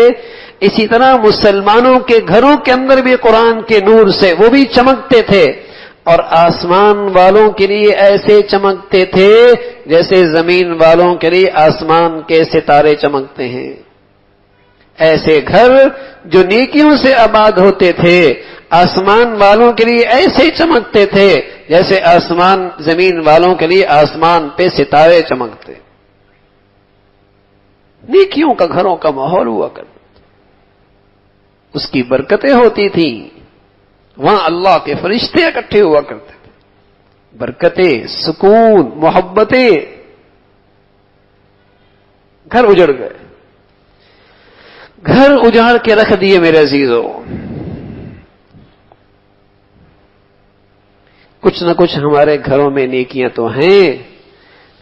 اسی طرح مسلمانوں کے گھروں کے اندر بھی قرآن کے نور سے وہ بھی چمکتے تھے، اور آسمان والوں کے لیے ایسے چمکتے تھے جیسے زمین والوں کے لیے آسمان کے ستارے چمکتے ہیں۔ ایسے گھر جو نیکیوں سے آباد ہوتے تھے آسمان والوں کے لیے ایسے چمکتے تھے جیسے آسمان زمین والوں کے لیے آسمان پہ ستارے چمکتے۔ نیکیوں کا گھروں کا ماحول ہوا کرتا، اس کی برکتیں ہوتی تھیں، وہاں اللہ کے فرشتے اکٹھے ہوا کرتے تھے، برکتیں، سکون، محبتیں۔ گھر اجڑ گئے، گھر اجاڑ کے رکھ دیے میرے عزیزو۔ کچھ نہ کچھ ہمارے گھروں میں نیکیاں تو ہیں،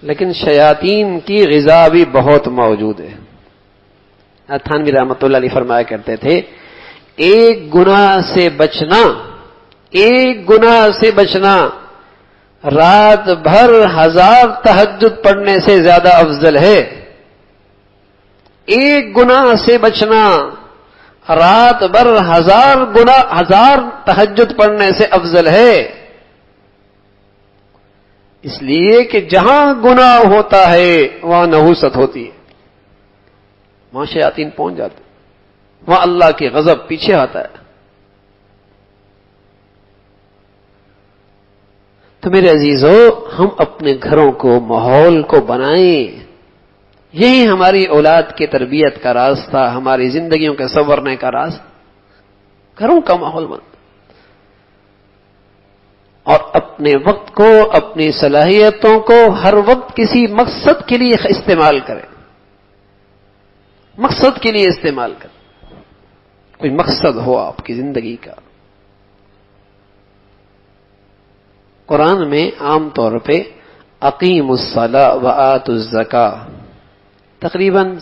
لیکن شیاطین کی غذا بھی بہت موجود ہے۔ تھانوی رحمۃ اللہ علیہ فرمایا کرتے تھے، ایک گناہ سے بچنا، ایک گناہ سے بچنا رات بھر 1000 تہجد پڑھنے سے زیادہ افضل ہے۔ ایک گناہ سے بچنا رات بھر 1000 تہجد پڑھنے سے افضل ہے، اس لیے کہ جہاں گناہ ہوتا ہے وہاں نحوست ہوتی ہے، وہاں شیاطین پہنچ جاتے، وہاں اللہ کی غضب پیچھے آتا ہے۔ تو میرے عزیزو، ہم اپنے گھروں کو، ماحول کو بنائیں، یہی ہماری اولاد کی تربیت کا راستہ، ہماری زندگیوں کے سنورنے کا راستہ، گھروں کا ماحول بنا، اور اپنے وقت کو، اپنی صلاحیتوں کو ہر وقت کسی مقصد کے لیے استعمال کریں، مقصد کے لیے استعمال کریں، کوئی مقصد ہو آپ کی زندگی کا۔ قرآن میں عام طور پہ اقیموا الصلاۃ وآتوا الزکاۃ تقریباً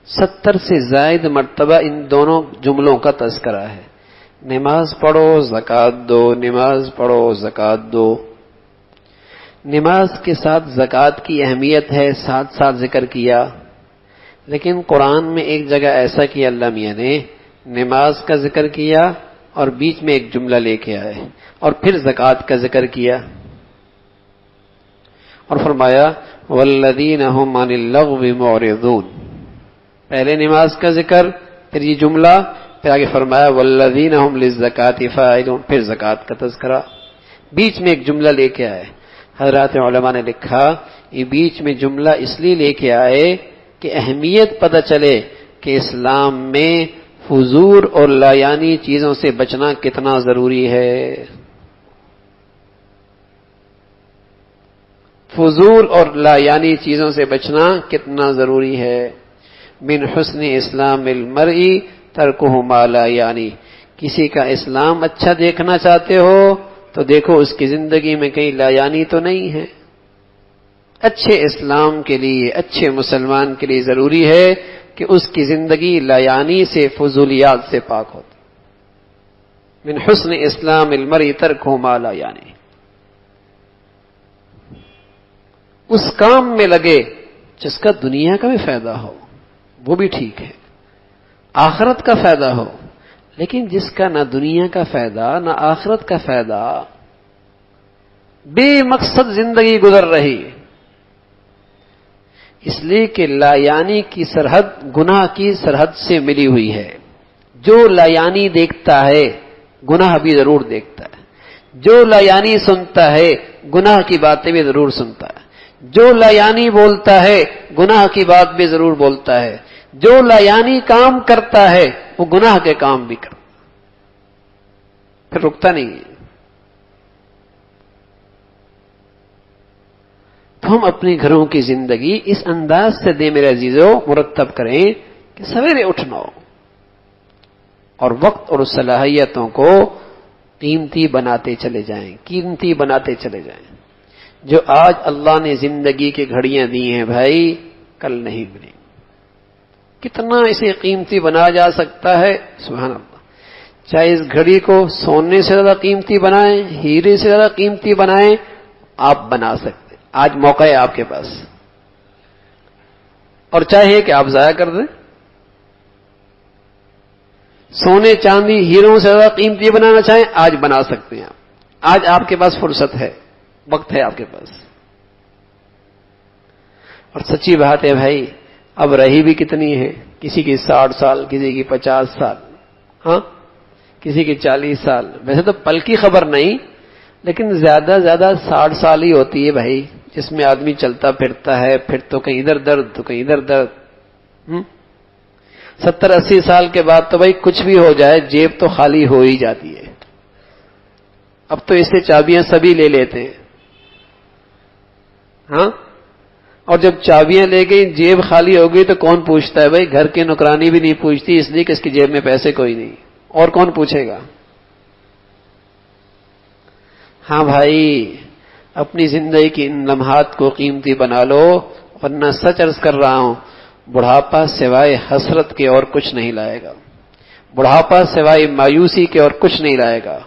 70 سے زائد مرتبہ ان دونوں جملوں کا تذکرہ ہے، نماز پڑھو زکوٰۃ دو، نماز پڑھو زکوٰۃ دو۔ نماز کے ساتھ زکوٰۃ کی اہمیت ہے، ساتھ ساتھ ذکر کیا، لیکن قرآن میں ایک جگہ ایسا کیا اللہ میاں نے، نماز کا ذکر کیا اور بیچ میں ایک جملہ لے کے آئے اور پھر زکوٰۃ کا ذکر کیا اور فرمایا والذین هم عن اللغو معرضون۔ پہلے نماز کا ذکر، پھر یہ جملہ، پھر آگے فرمایا والذین هم للزکاۃ فاعلون، پھر زکوٰۃ کا تذکرہ، بیچ میں ایک جملہ لے کے آئے۔ حضرات علماء نے لکھا یہ بیچ میں جملہ اس لیے لے کے آئے کہ اہمیت پتہ چلے کہ اسلام میں فضول اور لایانی چیزوں سے بچنا کتنا ضروری ہے۔ فضول اور لایانی چیزوں سے بچنا کتنا ضروری ہے۔ من حسن اسلام المرء ترکہ ما لا یعنی، کسی کا اسلام اچھا دیکھنا چاہتے ہو تو دیکھو اس کی زندگی میں کہیں لایانی تو نہیں ہے۔ اچھے اسلام کے لیے، اچھے مسلمان کے لیے ضروری ہے کہ اس کی زندگی لایانی سے، فضولیات سے پاک ہوتی۔ من حسن اسلام المرء ترکہ ما لا یعنی، اس کام میں لگے جس کا دنیا کا بھی فائدہ ہو، وہ بھی ٹھیک ہے، آخرت کا فائدہ ہو، لیکن جس کا نہ دنیا کا فائدہ نہ آخرت کا فائدہ، بے مقصد زندگی گزر رہی، اس لیے کہ لایانی کی سرحد گناہ کی سرحد سے ملی ہوئی ہے۔ جو لایانی دیکھتا ہے گناہ بھی ضرور دیکھتا ہے، جو لایانی سنتا ہے گناہ کی باتیں بھی ضرور سنتا ہے، جو لایانی بولتا ہے گناہ کی بات بھی ضرور بولتا ہے، جو لایانی کام کرتا ہے وہ گناہ کے کام بھی کرتا ہے، پھر رکتا نہیں ہے۔ تو ہم اپنے گھروں کی زندگی اس انداز سے دے میرے عزیزوں مرتب کریں کہ سویرے اٹھنا ہو اور وقت اور صلاحیتوں کو قیمتی بناتے چلے جائیں، قیمتی بناتے چلے جائیں۔ جو آج اللہ نے زندگی کی گھڑیاں دی ہیں بھائی، کل نہیں ملیں۔ کتنا اسے قیمتی بنایا جا سکتا ہے، سبحان اللہ۔ چاہے اس گھڑی کو سونے سے زیادہ قیمتی بنائیں، ہیرے سے زیادہ قیمتی بنائیں، آپ بنا سکتے، آج موقع ہے آپ کے پاس، اور چاہیے کہ آپ ضائع کر دیں۔ سونے چاندی ہیروں سے زیادہ قیمتی بنانا چاہیں، آج بنا سکتے ہیں آپ، آج آپ کے پاس فرصت ہے، وقت ہے آپ کے پاس۔ اور سچی بات ہے بھائی، اب رہی بھی کتنی ہے، کسی کی 60 سال، کسی کی 50 سال، ہاں کسی کی 40 سال، ویسے تو پل کی خبر نہیں، لیکن زیادہ 60 سال ہی ہوتی ہے بھائی، جس میں آدمی چلتا پھرتا ہے، پھر تو کہیں ادھر درد تو کہیں ادھر درد۔ 70-80 سال کے بعد تو بھائی کچھ بھی ہو جائے جیب تو خالی ہو ہی جاتی ہے۔ اب تو اس سے چابیاں سبھی لے لیتے ہیں، ہاں، اور جب چابیاں لے گئی جیب خالی ہو گئی تو کون پوچھتا ہے بھائی؟ گھر کی نوکرانی بھی نہیں پوچھتی، اس لیے کہ اس کی جیب میں پیسے کوئی نہیں، اور کون پوچھے گا؟ ہاں بھائی، اپنی زندگی کی ان لمحات کو قیمتی بنا لو، ورنہ سچ عرض کر رہا ہوں، بڑھاپا سوائے حسرت کے اور کچھ نہیں لائے گا، بڑھاپا سوائے مایوسی کے اور کچھ نہیں لائے گا،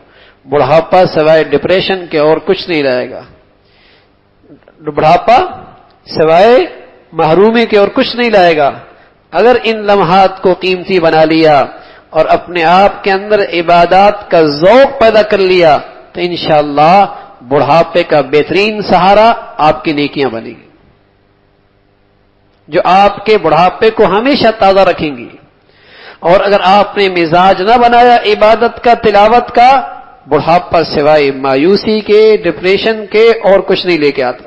بڑھاپا سوائے ڈپریشن کے اور کچھ نہیں لائے گا، بڑھاپا سوائے محرومی کے اور کچھ نہیں لائے گا۔ اگر ان لمحات کو قیمتی بنا لیا اور اپنے آپ کے اندر عبادات کا ذوق پیدا کر لیا تو انشاءاللہ بڑھاپے کا بہترین سہارا آپ کی نیکیاں بنیں گی، جو آپ کے بڑھاپے کو ہمیشہ تازہ رکھیں گی۔ اور اگر آپ نے مزاج نہ بنایا عبادت کا، تلاوت کا، بڑھاپا سوائے مایوسی کے، ڈپریشن کے اور کچھ نہیں لے کے آتا۔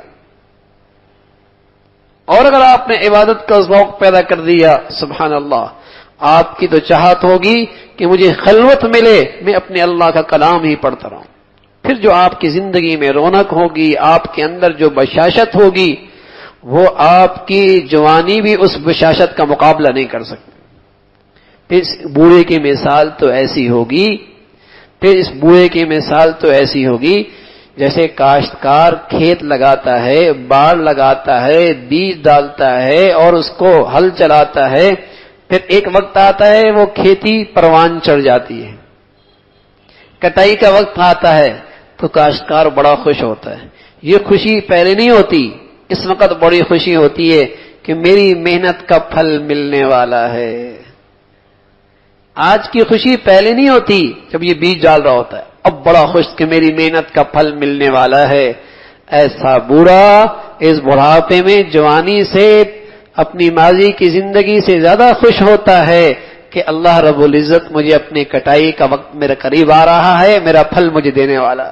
اور اگر آپ نے عبادت کا ذوق پیدا کر دیا، سبحان اللہ، آپ کی تو چاہت ہوگی کہ مجھے خلوت ملے، میں اپنے اللہ کا کلام ہی پڑھتا رہوں۔ پھر جو آپ کی زندگی میں رونق ہوگی، آپ کے اندر جو بشاشت ہوگی، وہ آپ کی جوانی بھی اس بشاشت کا مقابلہ نہیں کر سکتی۔ پھر اس بوڑھے کی مثال تو ایسی ہوگی، جیسے کاشتکار کھیت لگاتا ہے، باڑ لگاتا ہے، بیج ڈالتا ہے اور اس کو ہل چلاتا ہے، پھر ایک وقت آتا ہے وہ کھیتی پروان چڑھ جاتی ہے، کٹائی کا وقت آتا ہے تو کاشتکار بڑا خوش ہوتا ہے. یہ خوشی پہلے نہیں ہوتی، اس وقت بڑی خوشی ہوتی ہے کہ میری محنت کا پھل ملنے والا ہے. آج کی خوشی پہلے نہیں ہوتی جب یہ بیج ڈال رہا ہوتا ہے، اب بڑا خوش کہ میری محنت کا پھل ملنے والا ہے. ایسا بوڑھا اس بڑھاپے میں جوانی سے اپنی ماضی کی زندگی سے زیادہ خوش ہوتا ہے کہ اللہ رب العزت مجھے اپنے کٹائی کا وقت میرے قریب آ رہا ہے، میرا پھل مجھے دینے والا.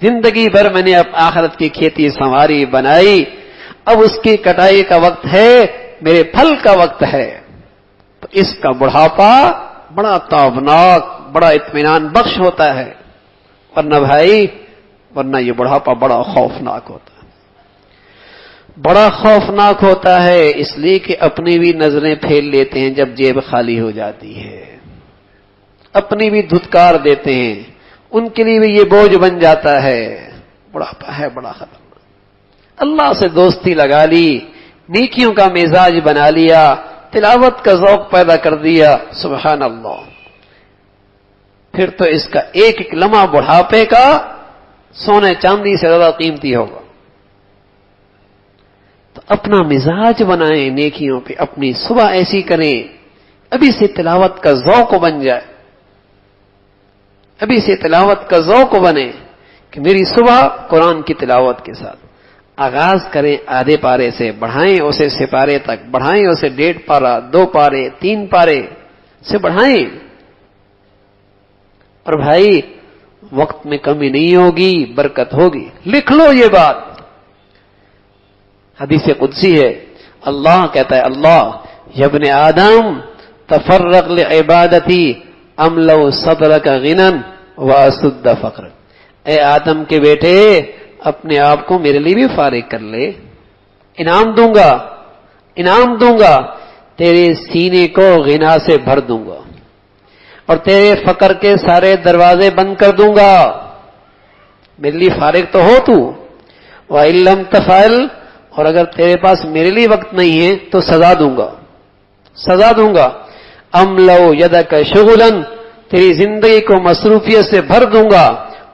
زندگی بھر میں نے اب آخرت کی کھیتی سنواری بنائی، اب اس کی کٹائی کا وقت ہے، میرے پھل کا وقت ہے. تو اس کا بڑھاپا بڑا تابناک، بڑا اطمینان بخش ہوتا ہے. ورنہ بھائی، ورنہ یہ بڑھاپا بڑا خوفناک ہوتا ہے. بڑا خوفناک ہوتا ہے اس لیے کہ اپنی بھی نظریں پھیر لیتے ہیں جب جیب خالی ہو جاتی ہے، اپنی بھی دھتکار دیتے ہیں، ان کے لیے بھی یہ بوجھ بن جاتا ہے. بڑھاپا ہے بڑا خطرناک. اللہ سے دوستی لگا لی، نیکیوں کا مزاج بنا لیا، تلاوت کا ذوق پیدا کر دیا، سبحان اللہ، پھر تو اس کا ایک ایک لمحہ بڑھاپے کا سونے چاندی سے زیادہ قیمتی ہوگا. تو اپنا مزاج بنائیں نیکیوں پہ، اپنی صبح ایسی کریں، ابھی سے تلاوت کا ذوق بن جائے، ابھی سے تلاوت کا ذوق بنے کہ میری صبح قرآن کی تلاوت کے ساتھ آغاز کریں. آدھے پارے سے بڑھائیں اسے سپارے تک، بڑھائیں اسے 1.5 پارہ، 2 پارے، 3 پارے سے بڑھائیں. اور بھائی وقت میں کمی نہیں ہوگی، برکت ہوگی. لکھ لو یہ بات، حدیث قدسی ہے. اللہ کہتا ہے، اللہ یا ابن آدم تفرغ لعبادتی املو صدرک غنا واسد فقر. اے آدم کے بیٹے، اپنے آپ کو میرے لیے بھی فارغ کر لے، انعام دوں گا، انعام دوں گا، تیرے سینے کو غنا سے بھر دوں گا اور تیرے فقر کے سارے دروازے بند کر دوں گا. میرے لیے فارغ تو ہو تو. وَإِن لَّمْ تَفْعَلْ، اور اگر تیرے پاس میرے لیے وقت نہیں ہے تو سزا دوں گا، سزا دوں گا. املو یدک شغلا، تیری زندگی کو مصروفیت سے بھر دوں گا.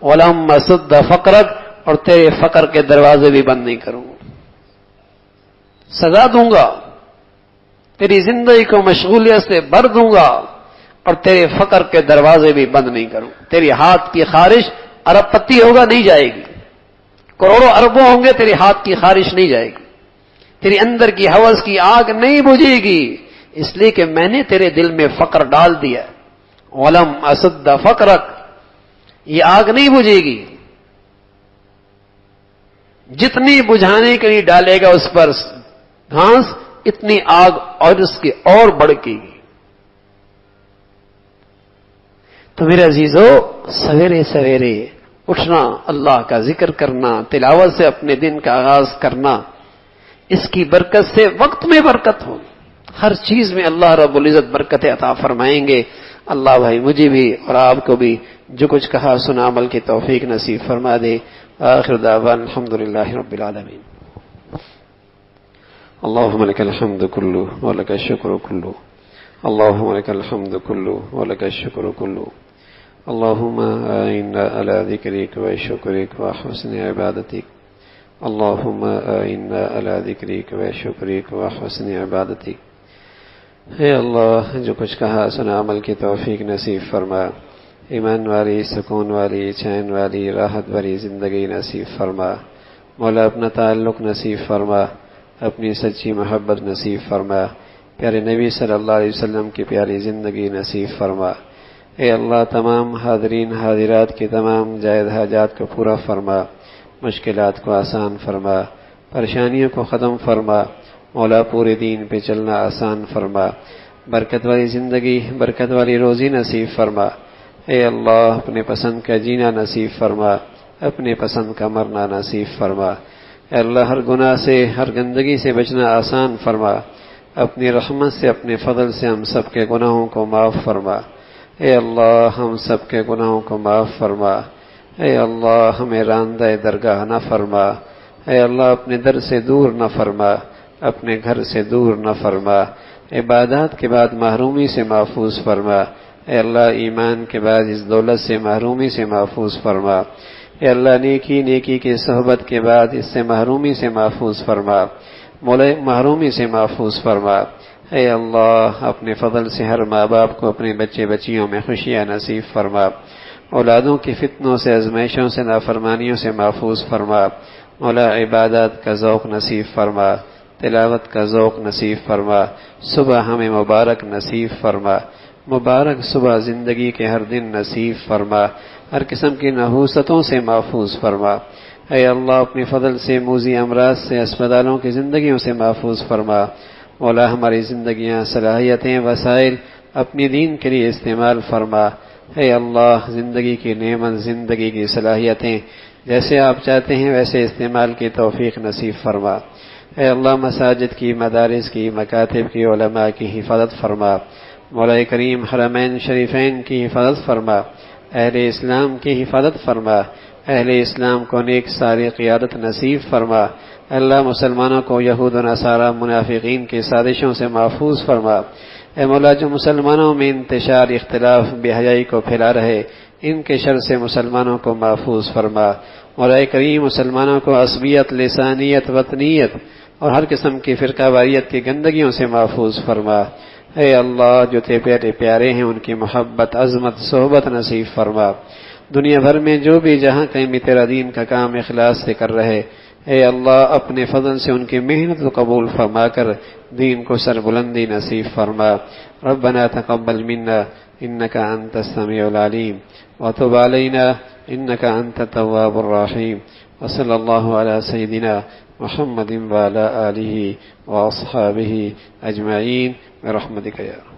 ولم اسد فقرک، اور تیرے فقر کے دروازے بھی بند نہیں کروں گا. سزا دوں گا، تیری زندگی کو مشغولیت سے بھر دوں گا اور تیرے فقر کے دروازے بھی بند نہیں کروں. تیری ہاتھ کی خارش، ارب پتی ہوگا نہیں جائے گی، کروڑوں اربوں ہوں گے، تیری ہاتھ کی خارش نہیں جائے گی. تیری اندر کی ہوس کی آگ نہیں بجھے گی، اس لیے کہ میں نے تیرے دل میں فقر ڈال دیا. ولم اسد فقرک، یہ آگ نہیں بجھے گی. جتنی بجھانے کے لیے ڈالے گا اس پر گھاس، اتنی آگ اور اس کی اور بڑھے گی. تو میرے عزیزو، سویرے سویرے اٹھنا، اللہ کا ذکر کرنا، تلاوت سے اپنے دن کا آغاز کرنا، اس کی برکت سے وقت میں برکت ہو، ہر چیز میں اللہ رب العزت برکت عطا فرمائیں گے. اللہ بھائی مجھے بھی اور آپ کو بھی جو کچھ کہا سنا عمل کی توفیق نصیب فرما دے. آخر دعوان الحمدللہ رب العالمین. اللهم لك الحمد كله ولك الشكر كله، اللهم لك الحمد كله ولك الشكر كله. اللهم أعنا على ذكرك وشكرك وحسن عبادتك، اللهم أعنا على ذكرك وشكرك وحسن عبادتك. اے اللہ، جو کچھ کہا سنا عمل کی توفیق نصیب فرما، ایمان والی، سکون والی، چین والی، راحت والی زندگی نصیب فرما. مولا اپنا تعلق نصیب فرما، اپنی سچی محبت نصیب فرما، پیارے نبی صلی اللہ علیہ وسلم کی پیاری زندگی نصیب فرما. اے اللہ، تمام حاضرین حاضرات کی تمام جائز حاجات کو پورا فرما، مشکلات کو آسان فرما، پریشانیوں کو ختم فرما. مولا پورے دین پہ چلنا آسان فرما، برکت والی زندگی، برکت والی روزی نصیب فرما. اے اللہ، اپنے پسند کا جینا نصیب فرما، اپنے پسند کا مرنا نصیب فرما. اے اللہ، ہر گناہ سے، ہر گندگی سے بچنا آسان فرما. اپنی رحمت سے، اپنے فضل سے ہم سب کے گناہوں کو معاف فرما. اے اللہ، ہم سب کے گناہوں کو معاف فرما. اے اللہ، ہمیں راندہ درگاہ نہ فرما. اے اللہ، اپنے در سے دور نہ فرما، اپنے گھر سے دور نہ فرما. عبادات کے بعد محرومی سے محفوظ فرما. اے اللہ ایمان کے بعد اس دولت سے محرومی سے محفوظ فرما، اے اللہ نیکی کی صحبت کے بعد اس سے محرومی سے محفوظ فرما، مولا محرومی سے محفوظ فرما۔ اے اللہ اپنے فضل سے ہر ماں باپ کو اپنے بچے بچیوں میں خوشیاں نصیب فرما، اولادوں کی فتنوں سے ازمائشوں سے نافرمانیوں سے محفوظ فرما، مولا عبادات کا ذوق نصیب فرما، تلاوت کا ذوق نصیب فرما، صبح ہمیں مبارک نصیب فرما، مبارک صبح زندگی کے ہر دن نصیب فرما، ہر قسم کی نحوستوں سے محفوظ فرما۔ اے اللہ اپنے فضل سے موذی امراض سے اسپتالوں کی زندگیوں سے محفوظ فرما، مولا ہماری زندگیاں صلاحیتیں وسائل اپنی دین کے لیے استعمال فرما۔ اے اللہ زندگی کی نعمت زندگی کی صلاحیتیں جیسے آپ چاہتے ہیں ویسے استعمال کی توفیق نصیب فرما۔ اے اللہ مساجد کی، مدارس کی، مکاتب کی، علماء کی حفاظت فرما، مولا کریم حرمین شریفین کی حفاظت فرما، اہل اسلام کی حفاظت فرما، اہل اسلام کو نیک ساری قیادت نصیب فرما۔ اللہ مسلمانوں کو یہود و نصارہ منافقین کی سازشوں سے محفوظ فرما۔ اے مولا جو مسلمانوں میں انتشار اختلاف بے حیائی کو پھیلا رہے ان کے شر سے مسلمانوں کو محفوظ فرما۔ مولا کریم مسلمانوں کو عصبیت، لسانیت، وطنیت اور ہر قسم کی فرقہ واریت کی گندگیوں سے محفوظ فرما۔ اے اللہ جو تیرے پیارے ہیں ان کی محبت، عظمت، صحبت نصیب فرما۔ دنیا بھر میں جو بھی جہاں کہیں بھی تیرا دین کا کام اخلاص سے کر رہے، اے اللہ اپنے فضل سے ان کی محنت کو قبول فرما کر دین کو سربلندی نصیب فرما۔ ربنا تقبل منا انك انت السميع العليم وتب علينا انك انت التواب الرحيم وصلى الله على سيدنا محمد وعلى آله واصحابه اجمعين برحمتك يا